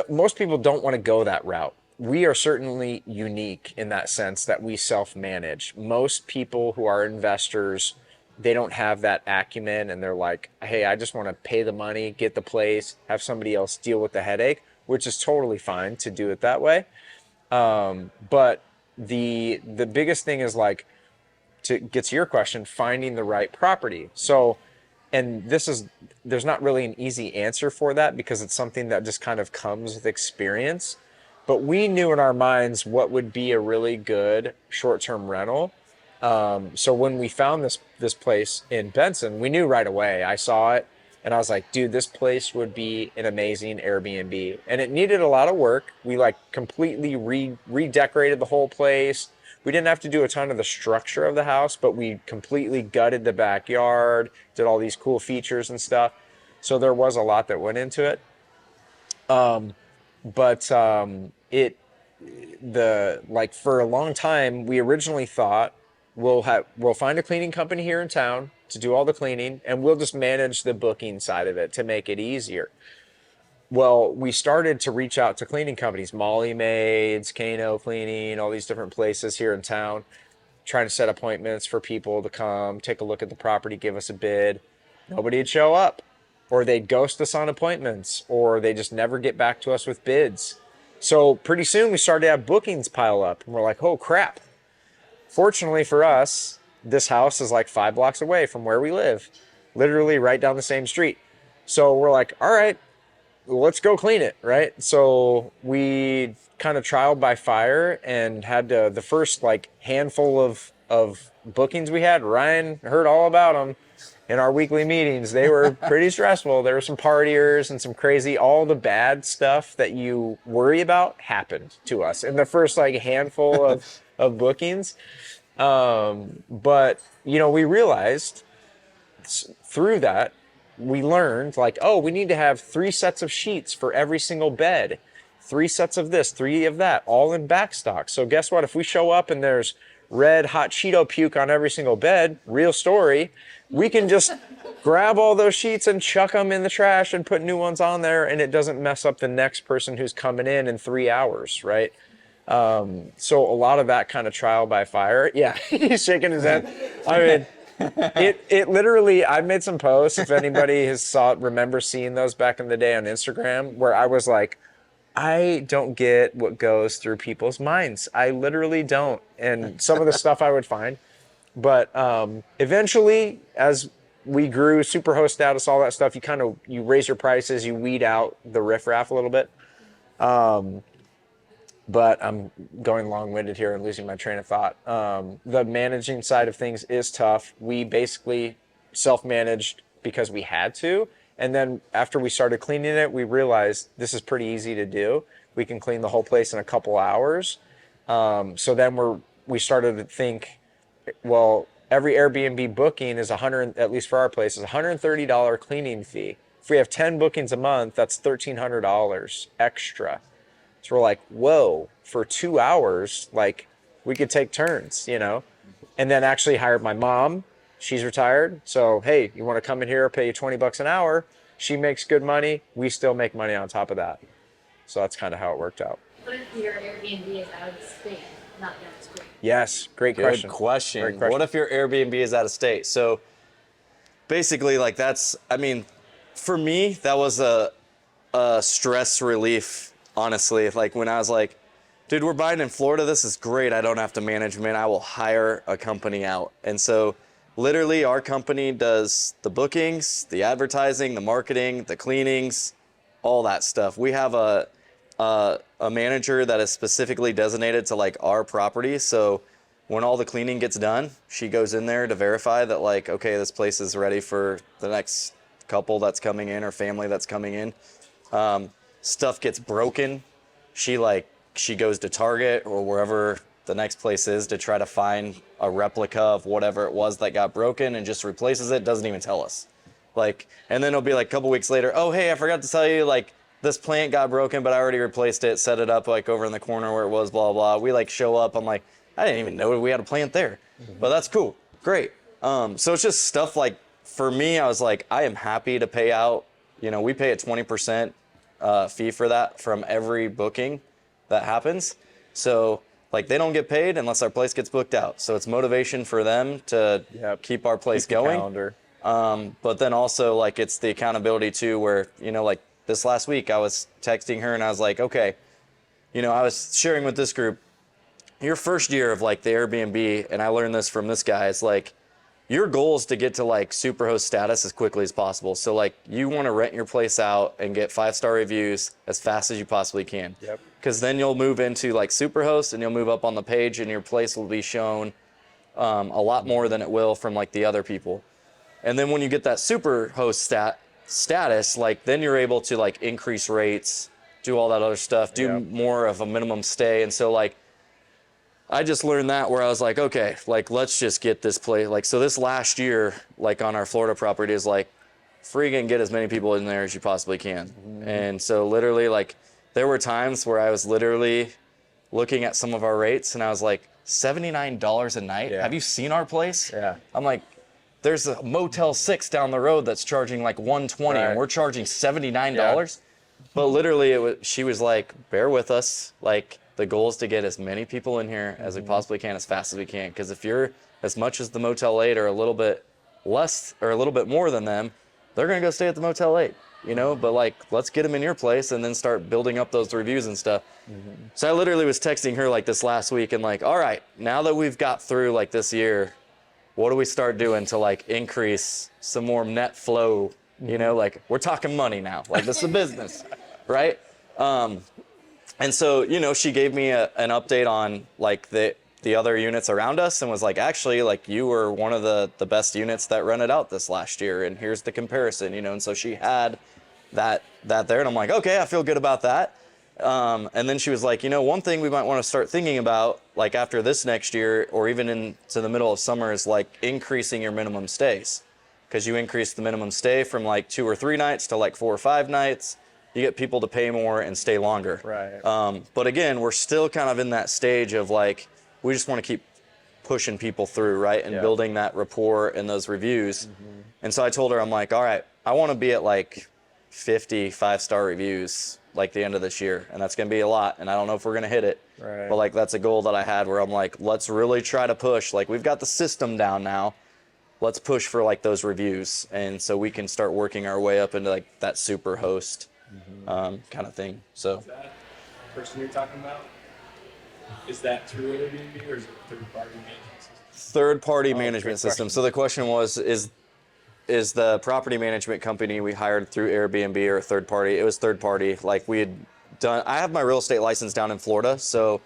Most people don't want to go that route. We are certainly unique in that sense that we self-manage. Most people who are investors, they don't have that acumen, and they're like, hey, I just want to pay the money, get the place, have somebody else deal with the headache, which is totally fine to do it that way. But the biggest thing is, like, to get to your question, finding the right property. So, and there's not really an easy answer for that, because it's something that just kind of comes with experience. But we knew in our minds what would be a really good short-term rental. So when we found this place in Benson, we knew right away. I saw it and I was like, dude, this place would be an amazing Airbnb. And it needed a lot of work. We like completely redecorated the whole place. We didn't have to do a ton of the structure of the house, but we completely gutted the backyard, did all these cool features and stuff. So there was a lot that went into it. For a long time, we originally thought we'll find a cleaning company here in town to do all the cleaning, and we'll just manage the booking side of it to make it easier. Well, we started to reach out to cleaning companies, Molly Maids, Kano Cleaning, all these different places here in town, trying to set appointments for people to come, take a look at the property, give us a bid. Nobody would show up, or they'd ghost us on appointments, or they just never get back to us with bids. So pretty soon we started to have bookings pile up, and we're like, oh crap. Fortunately for us, this house is like 5 blocks away from where we live, literally right down the same street. So we're like, all right, let's go clean it, right? So we kind of trialed by fire and had the first like handful of bookings we had. Ryan heard all about them in our weekly meetings. They were pretty stressful. There were some partiers and some crazy, all the bad stuff that you worry about happened to us in the first like handful of bookings. But we realized through that, we learned like, oh, we need to have 3 sets of sheets for every single bed, 3 sets of this, 3 of that, all in backstock. So guess what? If we show up and there's red hot Cheeto puke on every single bed, real story, we can just grab all those sheets and chuck them in the trash and put new ones on there, and it doesn't mess up the next person who's coming in 3 hours, right? So a lot of that kind of trial by fire. Yeah, he's shaking his head. I mean, it literally, I've made some posts, if anybody remember seeing those back in the day on Instagram, where I was like, I don't get what goes through people's minds. I literally don't. And some of the stuff I would find. But eventually, as we grew, Superhost status, all that stuff, you raise your prices, you weed out the riffraff a little bit. But I'm going long-winded here and losing my train of thought. The managing side of things is tough. We basically self-managed because we had to. And then after we started cleaning it, we realized this is pretty easy to do. We can clean the whole place in a couple hours. So then we started to think, well, every Airbnb booking is at least for our place, is $130 cleaning fee. If we have 10 bookings a month, that's $1,300 extra. So we're like, whoa, for 2 hours, like we could take turns, And then actually hired my mom. She's retired. So, hey, you want to come in here, pay you $20 an hour. She makes good money. We still make money on top of that. So that's kind of how it worked out. What if your Airbnb is out of state, not downstream? Yes, great Good question. question. What if your Airbnb is out of state? So basically, like for me, that was a stress relief, honestly. Like when I was like, dude, we're buying in Florida. This is great. I don't have to management. I will hire a company out. And so literally our company does the bookings, the advertising, the marketing, the cleanings, all that stuff. We have a manager that is specifically designated to like our property. So when all the cleaning gets done, she goes in there to verify that like, okay, this place is ready for the next couple that's coming in or family that's coming in. Stuff gets broken. She goes to Target or wherever the next place is to try to find a replica of whatever it was that got broken and just replaces it. Doesn't even tell us. And then it'll be like a couple weeks later, oh, hey, I forgot to tell you, like this plant got broken, but I already replaced it, set it up like over in the corner where it was, blah, blah. We like show up. I'm like, I didn't even know we had a plant there, but that's cool. Great. So it's just stuff like, for me, I was like, I am happy to pay out, we pay a 20% fee for that from every booking that happens. So like they don't get paid unless our place gets booked out. So it's motivation for them to keep our place going. Calendar. But then also like it's the accountability too, where, like this last week I was texting her and I was like, okay, I was sharing with this group, your first year of like the Airbnb, and I learned this from this guy, is like your goal is to get to like superhost status as quickly as possible. So like you want to rent your place out and get 5-star reviews as fast as you possibly can. Yep. Because then you'll move into like superhost and you'll move up on the page and your place will be shown a lot more than it will from like the other people. And then when you get that superhost status, like then you're able to like increase rates, do all that other stuff, do more of a minimum stay. And so like I just learned that where I was like, okay, like let's just get this place. Like, so this last year, like on our Florida property is like freaking get as many people in there as you possibly can. Mm-hmm. And so literally like there were times where I was literally looking at some of our rates and I was like, $79 a night? Yeah. Have you seen our place? Yeah. I'm like, there's a Motel 6 down the road that's charging like $120 and we're charging $79. Yeah. But literally she was like, bear with us. Like the goal is to get as many people in here as we possibly can, as fast as we can. Because if you're as much as the Motel 8 or a little bit less or a little bit more than them, they're going to go stay at the Motel 8, but like, let's get them in your place and then start building up those reviews and stuff. Mm-hmm. So I literally was texting her like this last week and like, all right, now that we've got through like this year, what do we start doing to like increase some more net flow? Like we're talking money now, like this is a business, right? And so, she gave me an update on like the other units around us and was like, actually, like you were one of the best units that rented out this last year. And here's the comparison, and so she had that there. And I'm like, okay, I feel good about that. And then she was like, one thing we might want to start thinking about like after this next year or even into the middle of summer is like increasing your minimum stays. Because you increase the minimum stay from like 2 or 3 nights to like 4 or 5 nights. You get people to pay more and stay longer. Right. But again, we're still kind of in that stage of like, we just want to keep pushing people through, right? And building that rapport and those reviews. Mm-hmm. And so I told her, I'm like, all right, I want to be at like 50 5-star reviews like the end of this year. And that's going to be a lot. And I don't know if we're going to hit it. Right. But like, that's a goal that I had where I'm like, let's really try to push. Like we've got the system down now. Let's push for like those reviews. And so we can start working our way up into like that super host kind of thing. So that person you're talking about, is that through Airbnb or is it a third-party management system? Third-party management system. So the question was, is the property management company we hired through Airbnb or a third party? It was third party. Like we had done, I have my real estate license down in Florida. So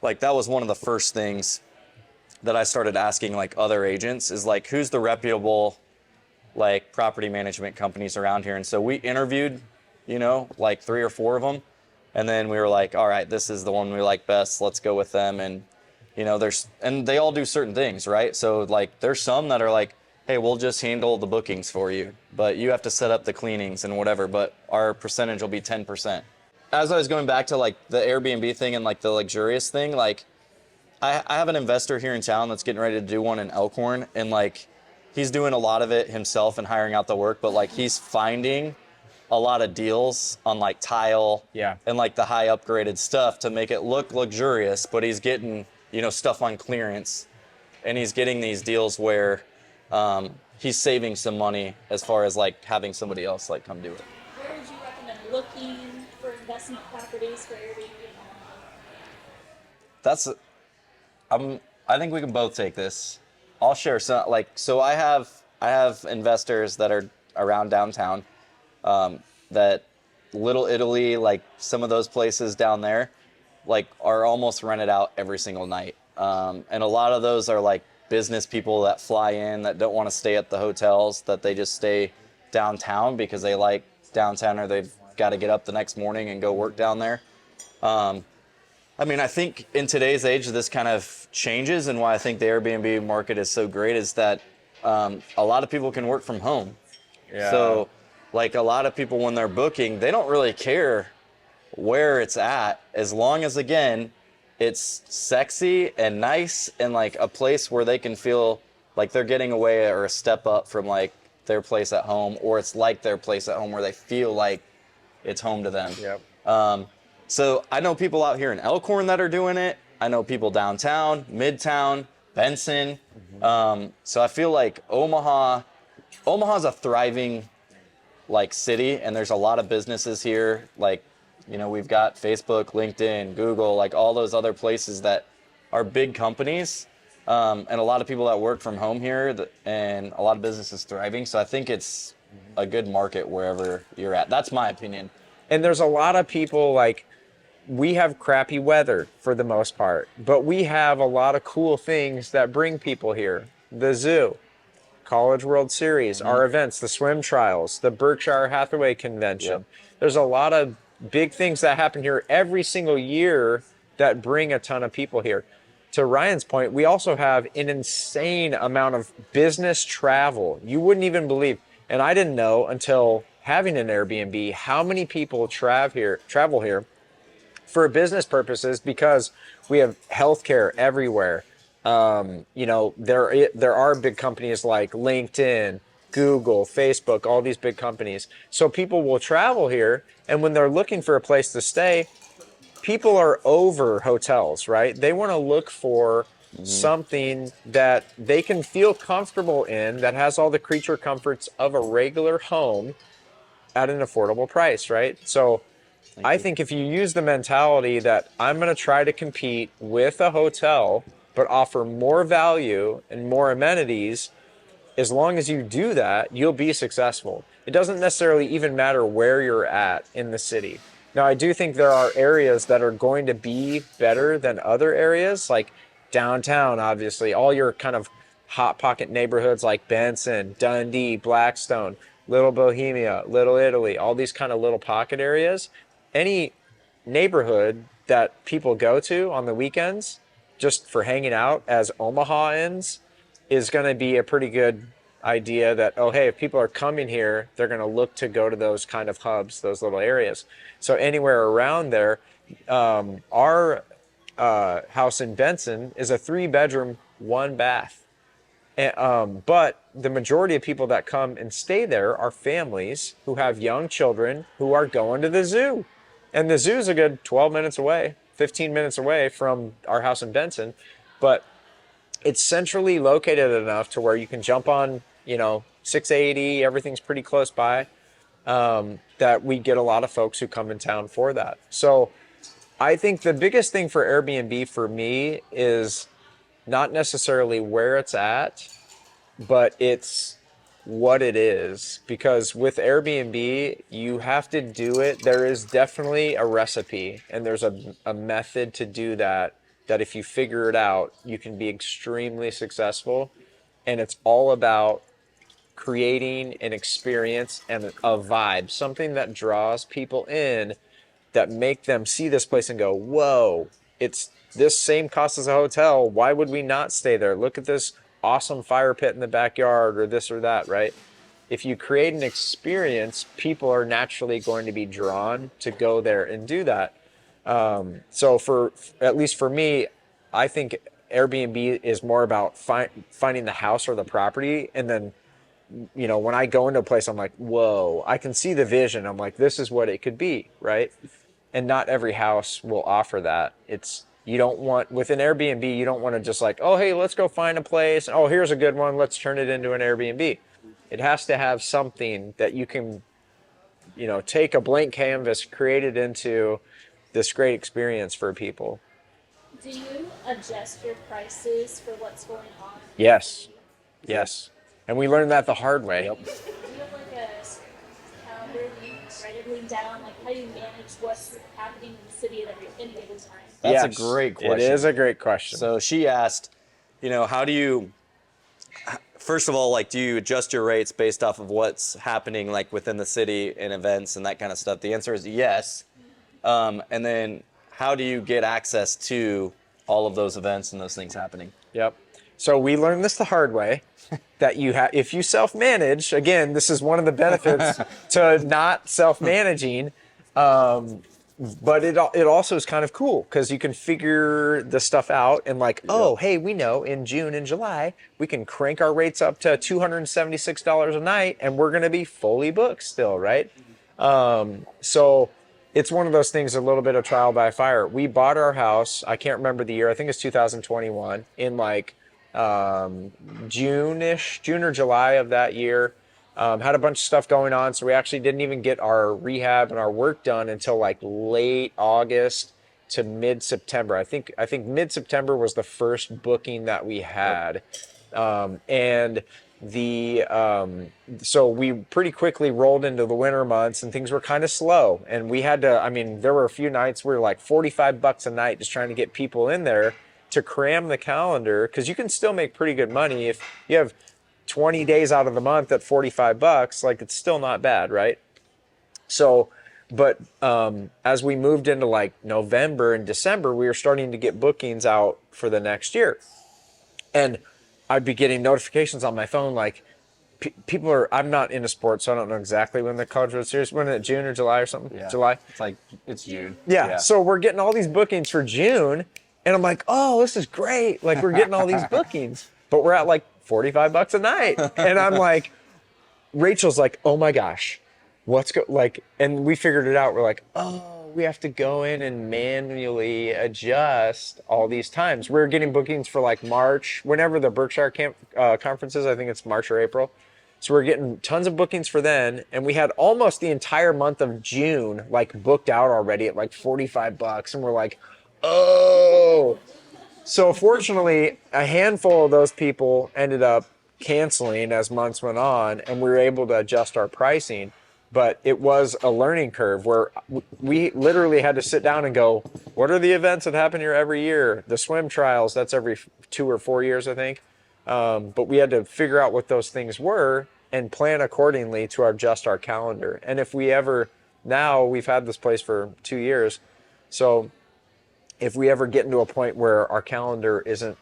like that was one of the first things that I started asking like other agents is like, who's the reputable like property management companies around here? And so we interviewed, like 3 or 4 of them. And then we were like, all right, this is the one we like best. Let's go with them. And, and they all do certain things, right? So like, there's some that are like, hey, we'll just handle the bookings for you, but you have to set up the cleanings and whatever, but our percentage will be 10%. As I was going back to like the Airbnb thing and like the luxurious thing, like I have an investor here in town that's getting ready to do one in Elkhorn, and like, he's doing a lot of it himself and hiring out the work, but like he's finding a lot of deals on like tile and like the high upgraded stuff to make it look luxurious, but he's getting, stuff on clearance, and he's getting these deals where he's saving some money as far as like having somebody else like come do it. Where would you recommend looking for investment properties for Airbnb? I think we can both take this. I'll share some, like, so I have investors that are around downtown, that Little Italy, like some of those places down there, like are almost rented out every single night. And a lot of those are like business people that fly in that don't want to stay at the hotels, that they just stay downtown because they like downtown or they've got to get up the next morning and go work down there. I think in today's age, this kind of changes, and why I think the Airbnb market is so great is that a lot of people can work from home. Yeah. So like a lot of people when they're booking, they don't really care where it's at, as long as, again, it's sexy and nice and like a place where they can feel like they're getting away or a step up from like their place at home, or it's like their place at home where they feel like it's home to them. Yep. So I know people out here in Elkhorn that are doing it. I know people downtown, Midtown, Benson. So I feel like Omaha's a thriving like city, and there's a lot of businesses here. Like, you know, we've got Facebook, LinkedIn, Google, like all those other places that are big companies, and a lot of people that work from home here, and a lot of businesses thriving. So I think it's a good market wherever you're at. That's my opinion. And there's a lot of people, like, we have crappy weather for the most part, but we have a lot of cool things that bring people here. The zoo, College World Series, our events, the swim trials, the Berkshire Hathaway convention. Yep. There's a lot of big things that happen here every single year that bring a ton of people here. To Ryan's point, we also have an insane amount of business travel. You wouldn't even believe, and I didn't know until having an Airbnb, how many people travel here for business purposes, because we have healthcare everywhere. You know, there are big companies like LinkedIn, Google, Facebook, all these big companies. So people will travel here, and when they're looking for a place to stay, people are over hotels, right? They want to look for something that they can feel comfortable in, that has all the creature comforts of a regular home at an affordable price, right? So I think if you use the mentality that I'm going to try to compete with a hotel, but offer more value and more amenities, as long as you do that, you'll be successful. It doesn't necessarily even matter where you're at in the city. Now, I do think there are areas that are going to be better than other areas, like downtown, obviously. All your kind of hot pocket neighborhoods like Benson, Dundee, Blackstone, Little Bohemia, Little Italy, all these kind of little pocket areas. Any neighborhood that people go to on the weekends just for hanging out as Omahaans is going to be a pretty good idea that, oh, hey, if people are coming here, they're going to look to go to those kind of hubs, those little areas. So anywhere around there, our house in Benson is a 3-bedroom, 1-bath. But the majority of people that come and stay there are families who have young children who are going to the zoo. And the zoo's a good 12 minutes away, 15 minutes away from our house in Benson. But it's centrally located enough to where you can jump on, 680, everything's pretty close by, that we get a lot of folks who come in town for that. So I think the biggest thing for Airbnb for me is not necessarily where it's at, but it's what it is. Because with Airbnb, you have to do it. There is definitely a recipe, and there's a method to do that if you figure it out, you can be extremely successful. And it's all about creating an experience and a vibe, something that draws people in, that make them see this place and go, whoa, it's this same cost as a hotel. Why would we not stay there? Look at this awesome fire pit in the backyard, or this or that, right? If you create an experience, people are naturally going to be drawn to go there and do that. So at least for me, I think Airbnb is more about finding the house or the property. And then, when I go into a place, I'm like, whoa, I can see the vision. I'm like, this is what it could be, right? And not every house will offer that. With an Airbnb, you don't want to just like, oh, hey, let's go find a place. Oh, here's a good one. Let's turn it into an Airbnb. It has to have something that you can, take a blank canvas, create it into this great experience for people. Do you adjust your prices for what's going on? Yes. And we learned that the hard way. Do you have like a calendar? Do you write everything down? Like, how do you manage what's happening in the city at any given time? That's a great question. It is a great question. So she asked, how do you, first of all, like, do you adjust your rates based off of what's happening, like, within the city and events and that kind of stuff? The answer is yes. And then how do you get access to all of those events and those things happening? Yep. So we learned this the hard way, that if you self-manage, again, this is one of the benefits to not self-managing. But it also is kind of cool because you can figure the stuff out and like, oh, hey, we know in June and July we can crank our rates up to $276 a night and we're going to be fully booked still, right? So it's one of those things, a little bit of trial by fire. We bought our house, I can't remember the year, I think it's 2021, in like June-ish, June or July of that year. Had a bunch of stuff going on, so we actually didn't even get our rehab and our work done until like late August to mid-September. I think mid-September was the first booking that we had, and so we pretty quickly rolled into the winter months, and things were kind of slow. And we had to, I mean, there were a few nights we were like $45 a night just trying to get people in there to cram the calendar, because you can still make pretty good money if you have 20 days out of the month at $45, like it's still not bad, right? So, but as we moved into like November and December, we were starting to get bookings out for the next year. And I'd be getting notifications on my phone like, people are, I'm not into sports, so I don't know exactly when the College World Series, when, June or July or something? Yeah. July? It's June. Yeah, so we're getting all these bookings for June, and I'm like, oh, this is great. Like, we're getting all these bookings, but we're at like $45 a night. And I'm like, Rachel's like, oh my gosh, and we figured it out. We're like, oh, we have to go in and manually adjust all these times. We're getting bookings for like March, whenever the Berkshire conference is. I think it's March or April. So we're getting tons of bookings for then. And we had almost the entire month of June like booked out already at like $45. And we're like, oh. So fortunately, a handful of those people ended up canceling as months went on, and we were able to adjust our pricing. But it was a learning curve where we literally had to sit down and go, what are the events that happen here every year? The swim trials, that's every 2 or 4 years, I think. But we had to figure out what those things were and plan accordingly to adjust our calendar. And if we ever, now we've had this place for 2 years, so if we ever get into a point where our calendar isn't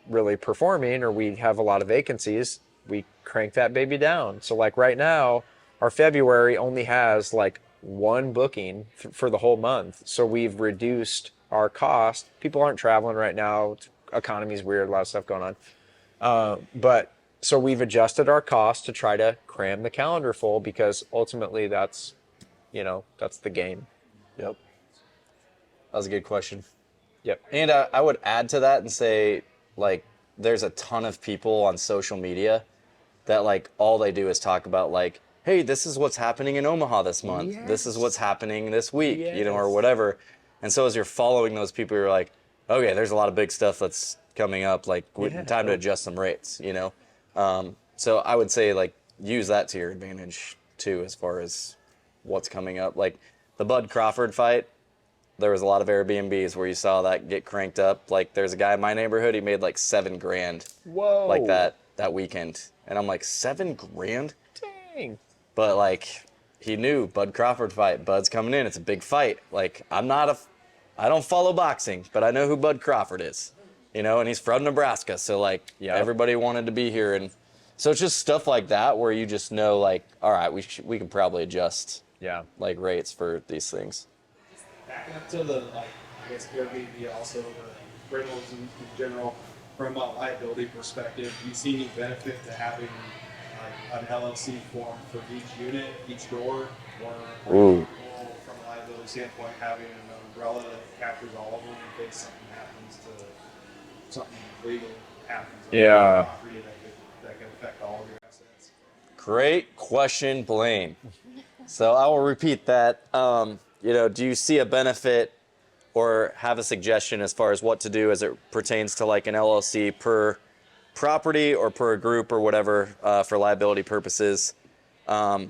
really performing or we have a lot of vacancies, we crank that baby down. So like right now, our February only has like one booking for the whole month. So we've reduced our cost. People aren't traveling right now. Economy's weird, a lot of stuff going on. But so we've adjusted our cost to try to cram the calendar full, because ultimately that's the game. Yep. That was a good question. Yep. And I would add to that and say, like, there's a ton of people on social media that, like, all they do is talk about, like, hey, this is what's happening in Omaha this month. Yes. This is what's happening this week, Yes. or whatever. And so as you're following those people, you're like, okay, there's a lot of big stuff that's coming up. Like, time to adjust some rates, So I would say, like, use that to your advantage, too, as far as what's coming up. Like, the Bud Crawford fight, there was a lot of Airbnbs where you saw that get cranked up. Like, there's a guy in my neighborhood, he made like $7,000. Whoa. Like that weekend. And I'm like, $7,000? Dang. But like, he knew Bud Crawford fight. Bud's coming in. It's a big fight. Like, I don't follow boxing, but I know who Bud Crawford is, and he's from Nebraska. So like, everybody wanted to be here. And so it's just stuff like that where you just know, like, all right, we can probably adjust like rates for these things. Backing up to the, like, I guess Airbnb, also the rentals in general, from a liability perspective, do you see any benefit to having like an LLC form for each unit, each door, or from a liability standpoint, having an umbrella that captures all of them in case something legal happens on the property that could affect all of your assets? Great question, Blaine. So I will repeat that. Do you see a benefit or have a suggestion as far as what to do as it pertains to like an LLC per property or per group or whatever for liability purposes? I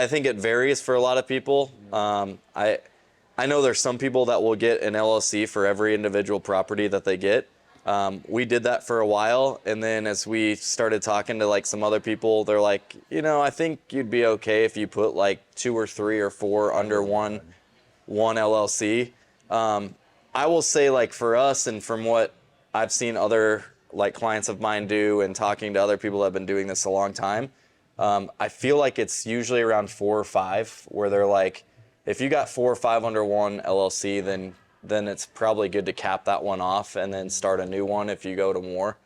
think it varies for a lot of people. I know there's some people that will get an LLC for every individual property that they get. We did that for a while, and then as we started talking to like some other people, they're like, I think you'd be okay if you put like 2 or 3 or 4 under one LLC. I will say, like, for us and from what I've seen other like clients of mine do and talking to other people that have been doing this a long time, I feel like it's usually around 4 or 5 where they're like, if you got 4 or 5 under one LLC, then it's probably good to cap that one off and then start a new one if you go to more.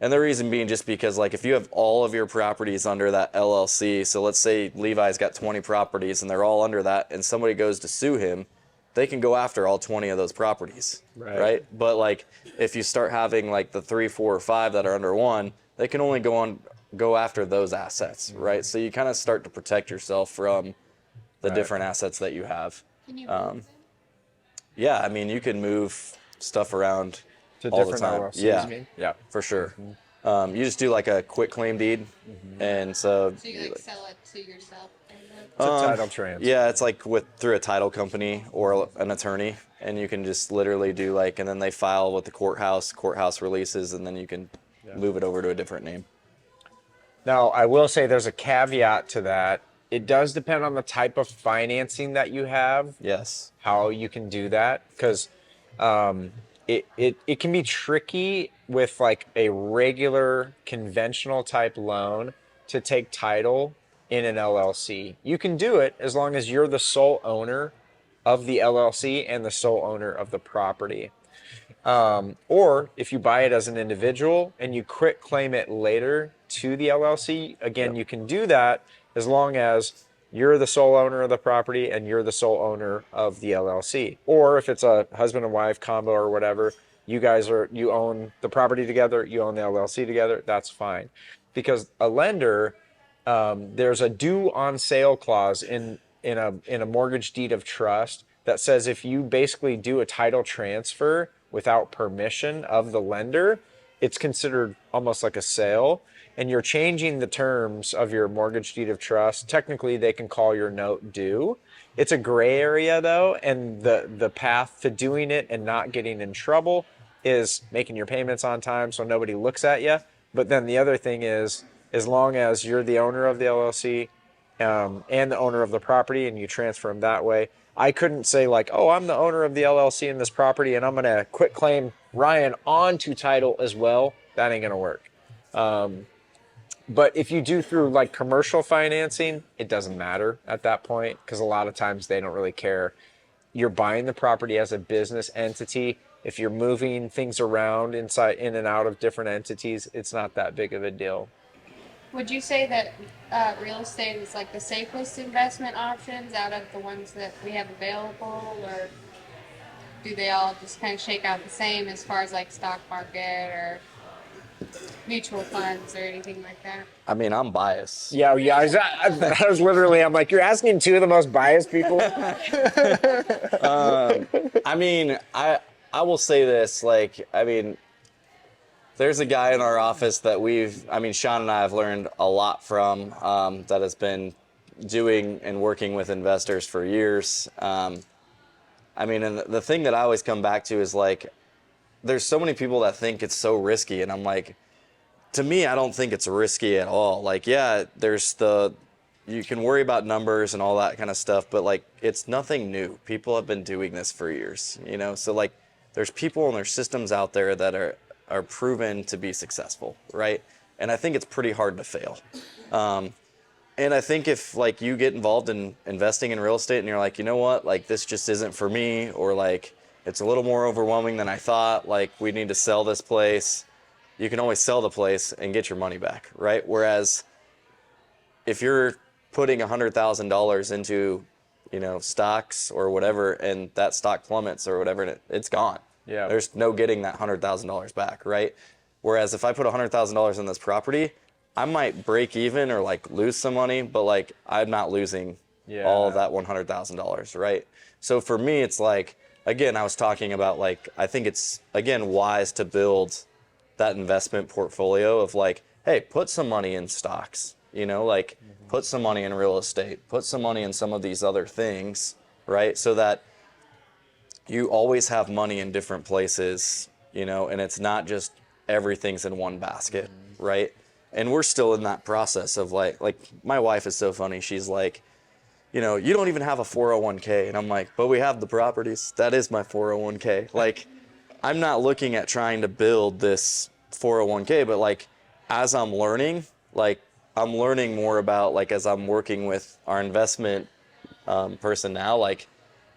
And the reason being just because like if you have all of your properties under that LLC, so let's say Levi's got 20 properties and they're all under that and somebody goes to sue him, they can go after all 20 of those properties, right? But like if you start having like the 3, 4, or 5 that are under one, they can only go after those assets, right? So you kind of start to protect yourself from the different assets that you have. Can you move them? Yeah, I mean you can move stuff around To all the different time. LLCs, Yeah, you mean? Yeah. for sure. You just do like a quick claim deed, and so So you like sell it to yourself? It's a title transfer. yeah, it's like through a title company or an attorney, and you can just literally do like, and then they file with the courthouse releases, and then you can move it over to a different name. Now, I will say there's a caveat to that. It does depend on the type of financing that you have, Yes. how you can do that, because it can be tricky with like a regular conventional type loan to take title in an LLC. You can do it as long as you're the sole owner of the LLC and the sole owner of the property. Or if you buy it as an individual and you quit claim it later to the LLC, again, you can do that as long as you're the sole owner of the property and you're the sole owner of the LLC. Or if it's a husband and wife combo or whatever, you own the property together, you own the LLC together, that's fine. Because a lender, there's a due on sale clause in a mortgage deed of trust that says if you basically do a title transfer without permission of the lender, it's considered almost like a sale, and you're changing the terms of your mortgage deed of trust. Technically, they can call your note due. It's a gray area though, and the path to doing it and not getting in trouble is making your payments on time so nobody looks at you. But then the other thing is, as long as you're the owner of the LLC and the owner of the property and you transfer them that way, I couldn't say like, oh, I'm the owner of the LLC in this property and I'm going to quit claim Ryan onto title as well. That ain't going to work. But if you do through like commercial financing, it doesn't matter at that point because a lot of times they don't really care. You're buying the property as a business entity. If you're moving things around in and out of different entities, it's not that big of a deal. Would you say that real estate is like the safest investment options out of the ones that we have available, or do they all just kind of shake out the same as far as like stock market or mutual funds or anything like that? I mean, I'm biased. Yeah. I was literally, I'm like, you're asking two of the most biased people. I mean, I will say this, like, I mean, there's a guy in our office that Sean and I have learned a lot from, that has been doing and working with investors for years. And the thing that I always come back to is like, there's so many people that think it's so risky, and I'm like, to me, I don't think it's risky at all. Like, yeah, you can worry about numbers and all that kind of stuff, but like, it's nothing new. People have been doing this for years, So like, there's people and there's systems out there that are proven to be successful, right? And I think it's pretty hard to fail. And I think if like you get involved in investing in real estate and you're like, you know what, like this just isn't for me, or like it's a little more overwhelming than I thought, like we need to sell this place, you can always sell the place and get your money back, right? Whereas if you're putting $100,000 into, stocks or whatever, and that stock plummets or whatever, and it's gone. Yeah. There's no getting that $100,000 back, right? Whereas if I put $100,000 in this property, I might break even or like lose some money, but like I'm not losing all of that $100,000, right? So for me, it's like, again, I was talking about like, I think it's, again, wise to build that investment portfolio of like, hey, put some money in stocks, put some money in real estate, put some money in some of these other things, right? So that you always have money in different places, and it's not just everything's in one basket, right? And we're still in that process of like my wife is so funny. She's like, you don't even have a 401k. And I'm like, but we have the properties. That is my 401k. Like, I'm not looking at trying to build this 401k, but like as I'm learning, like I'm learning more about like as I'm working with our investment person now, like,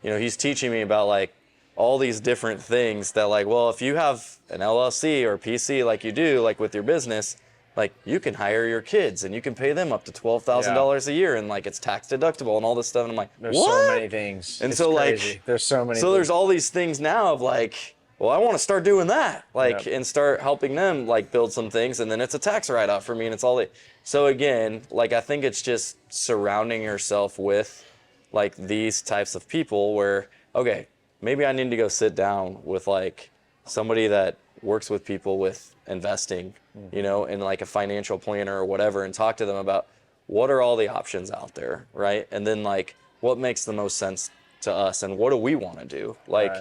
you know, he's teaching me about like all these different things that like, well, if you have an LLC or PC like you do, like with your business, like you can hire your kids and you can pay them up to $12,000 a year and like it's tax deductible and all this stuff. And I'm like, There's what? so many things. And It's so crazy. like, there's so many. so things. there's all these things now of like, well, I want to start doing that, like, and start helping them like build some things, and then it's a tax write-off for me, and it's all. So again, like I think it's just surrounding yourself with like these types of people where, okay, maybe I need to go sit down with like somebody that works with people with investing, you know, and like a financial planner or whatever, and talk to them about what are all the options out there, right? And then like what makes the most sense to us, and what do we want to do? Like,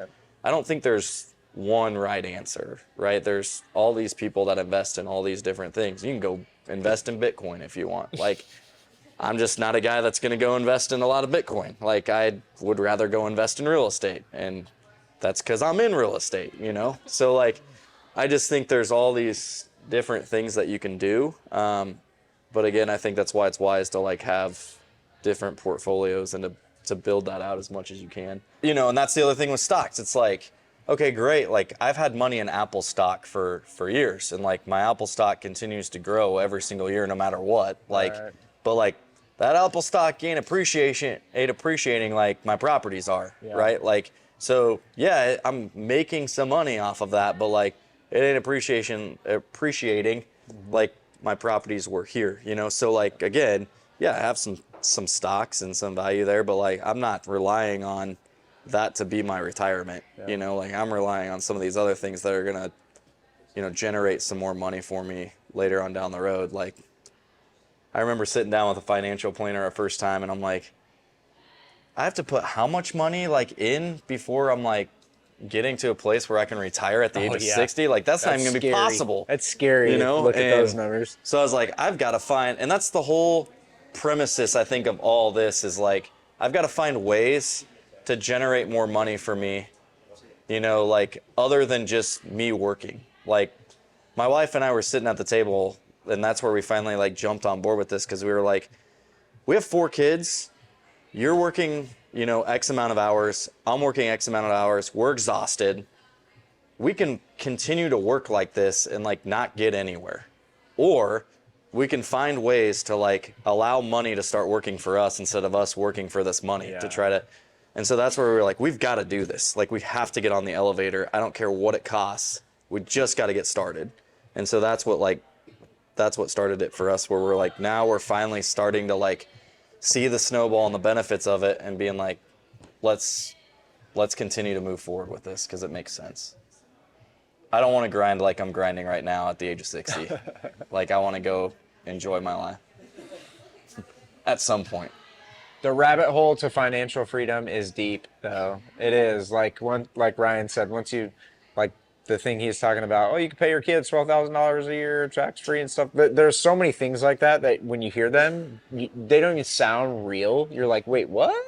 I don't think there's one right answer, right? There's all these people that invest in all these different things. You can go invest in Bitcoin if you want. Like, I'm just not a guy that's going to go invest in a lot of Bitcoin. Like, I would rather go invest in real estate, and that's because I'm in real estate, you know? So, like, I just think there's all these different things that you can do. But again, I think that's why it's wise to, like, have different portfolios and to build that out as much as you can. You know, and that's the other thing with stocks. It's like, okay, great. Like I've had money in Apple stock for years, and like my Apple stock continues to grow every single year, no matter what. Like, but like that Apple stock ain't appreciating like my properties are, right? Like, so yeah, I'm making some money off of that, but like it ain't appreciating like my properties were here, you know? So like, again, yeah, I have some stocks and some value there, but like I'm not relying on that to be my retirement, you know, like I'm relying on some of these other things that are gonna, you know, generate some more money for me later on down the road. Like I remember sitting down with a financial planner our first time, and I'm like, I have to put how much money like in before I'm like getting to a place where I can retire at the age of 60? Like that's not even gonna be possible. That's scary, you know? Look at those numbers. So I was like, I've got to find, and that's the whole premises I think of all this is like, I've got to find ways to generate more money for me, you know, like other than just me working. Like my wife and I were sitting at the table, and that's where we finally like jumped on board with this, because we were like, we have 4 kids, you're working, you know, X amount of hours, I'm working X amount of hours, we're exhausted. We can continue to work like this and like not get anywhere. Or we can find ways to like allow money to start working for us instead of us working for this money to try to. And so that's where we were like, we've got to do this. Like we have to get on the elevator. I don't care what it costs. We just got to get started. And so that's what started it for us, where we're like, now we're finally starting to like see the snowball and the benefits of it and being like, let's continue to move forward with this because it makes sense. I don't want to grind like I'm grinding right now at the age of 60. Like I want to go enjoy my life at some point. The rabbit hole to financial freedom is deep, though. It is like Ryan said. Once you, like the thing he's talking about, oh, you can pay your kids $12,000 a year tax free and stuff. But there's so many things like that when you hear them, they don't even sound real. You're like, wait, what?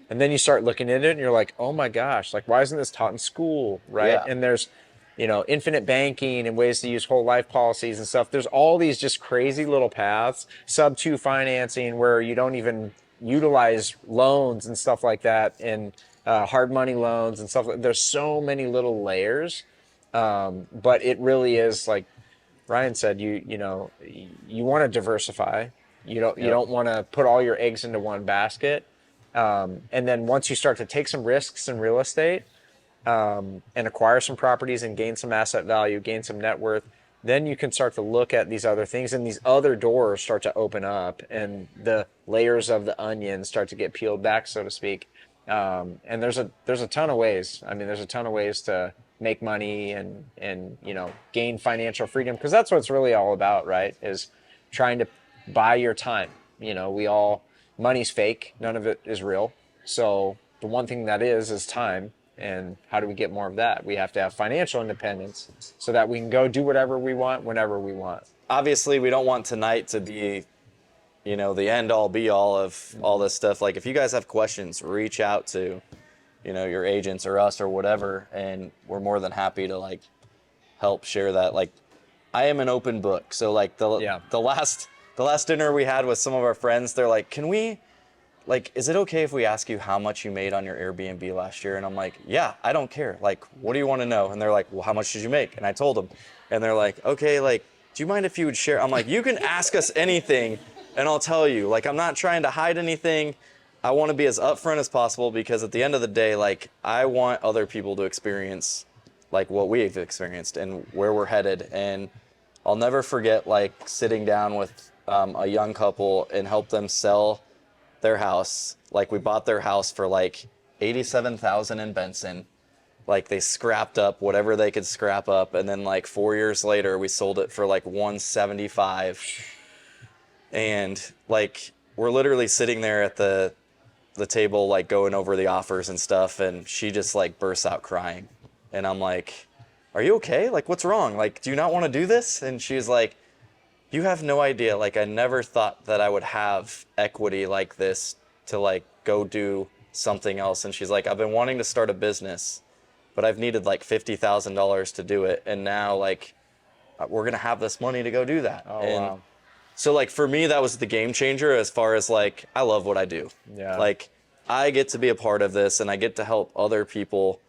And then you start looking at it, and you're like, oh my gosh, like why isn't this taught in school, right? Yeah. And there's, you know, infinite banking and ways to use whole life policies and stuff. There's all these just crazy little paths, sub-2 financing where you don't even utilize loans and stuff like that, and hard money loans and stuff. There's so many little layers, but it really is like Ryan said. You want to diversify. You don't want to put all your eggs into one basket. And then once you start to take some risks in real estate and acquire some properties and gain some asset value, gain some net worth, then you can start to look at these other things, and these other doors start to open up, and the layers of the onion start to get peeled back, so to speak. And there's a ton of ways. I mean, there's a ton of ways to make money and you know, gain financial freedom, because that's what it's really all about, right? Is trying to buy your time. You know, money's fake. None of it is real. So the one thing that is time. And how do we get more of that? We have to have financial independence so that we can go do whatever we want whenever we want. Obviously, we don't want tonight to be, you know, the end all be all of all this stuff. Like if you guys have questions, reach out to, your agents or us or whatever, and we're more than happy to like help share that. Like, I am an open book. So like the last dinner we had with some of our friends, they're like, can we, like, is it okay if we ask you how much you made on your Airbnb last year? And I'm like, yeah, I don't care. Like, what do you want to know? And they're like, well, how much did you make? And I told them, and they're like, okay, like, do you mind if you would share? I'm like, you can ask us anything and I'll tell you. Like, I'm not trying to hide anything. I want to be as upfront as possible, because at the end of the day, like, I want other people to experience like what we've experienced and where we're headed. And I'll never forget like sitting down with a young couple and help them sell their house. Like, we bought their house for like $87,000 in Benson. Like, they scrapped up whatever they could scrap up, and then like 4 years later we sold it for like $175. And like, we're literally sitting there at the table, like going over the offers and stuff, and she just like bursts out crying. And I'm like, are you okay? Like, what's wrong? Like, do you not want to do this? And she's like, you have no idea. Like, I never thought that I would have equity like this to like go do something else. And she's like, I've been wanting to start a business, but I've needed like $50,000 to do it. And now like, we're going to have this money to go do that. Oh, and wow. so like, for me, that was the game changer, as far as like, I love what I do. Yeah. Like, I get to be a part of this, and I get to help other people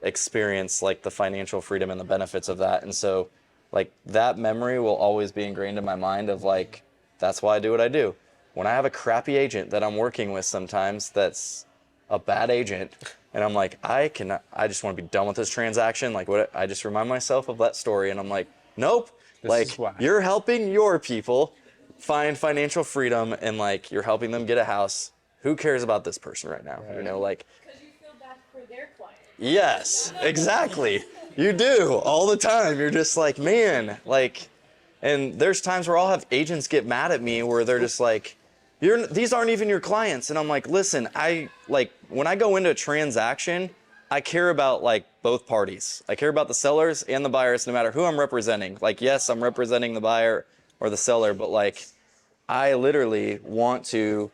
experience like the financial freedom and the benefits of that. And so like, that memory will always be ingrained in my mind of like, that's why I do what I do. When I have a crappy agent that I'm working with sometimes that's a bad agent, and I'm like, I just want to be done with this transaction. Like, what? I just remind myself of that story, and I'm like, nope. Like, you're helping your people find financial freedom, and like, you're helping them get a house. Who cares about this person right now? Right. You know, like. Because you feel bad for their client. Yes, exactly. You do all the time. You're just like, man, like, and there's times where I'll have agents get mad at me where they're just like, these aren't even your clients. And I'm like, listen, when I go into a transaction, I care about like both parties. I care about the sellers and the buyers, no matter who I'm representing. Like, yes, I'm representing the buyer or the seller, but like, I literally want to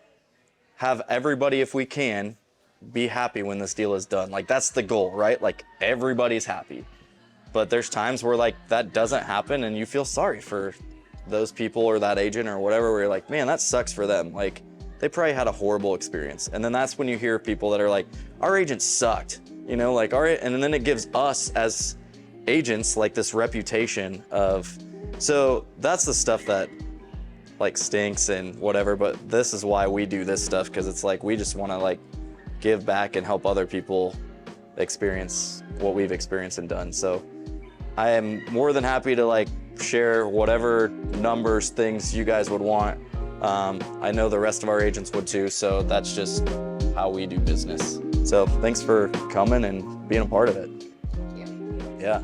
have everybody, if we can, be happy when this deal is done. Like, that's the goal, right? Like, everybody's happy. But there's times where like that doesn't happen, and you feel sorry for those people or that agent or whatever, where you're like, man, that sucks for them. Like, they probably had a horrible experience. And then that's when you hear people that are like, our agent sucked, like, all right. And then it gives us as agents like this reputation of, so that's the stuff that like stinks and whatever. But this is why we do this stuff, because it's like, we just want to like give back and help other people experience what we've experienced and done. So I am more than happy to like share whatever numbers, things you guys would want. I know the rest of our agents would too, so that's just how we do business. So thanks for coming and being a part of it. Thank you. Yeah.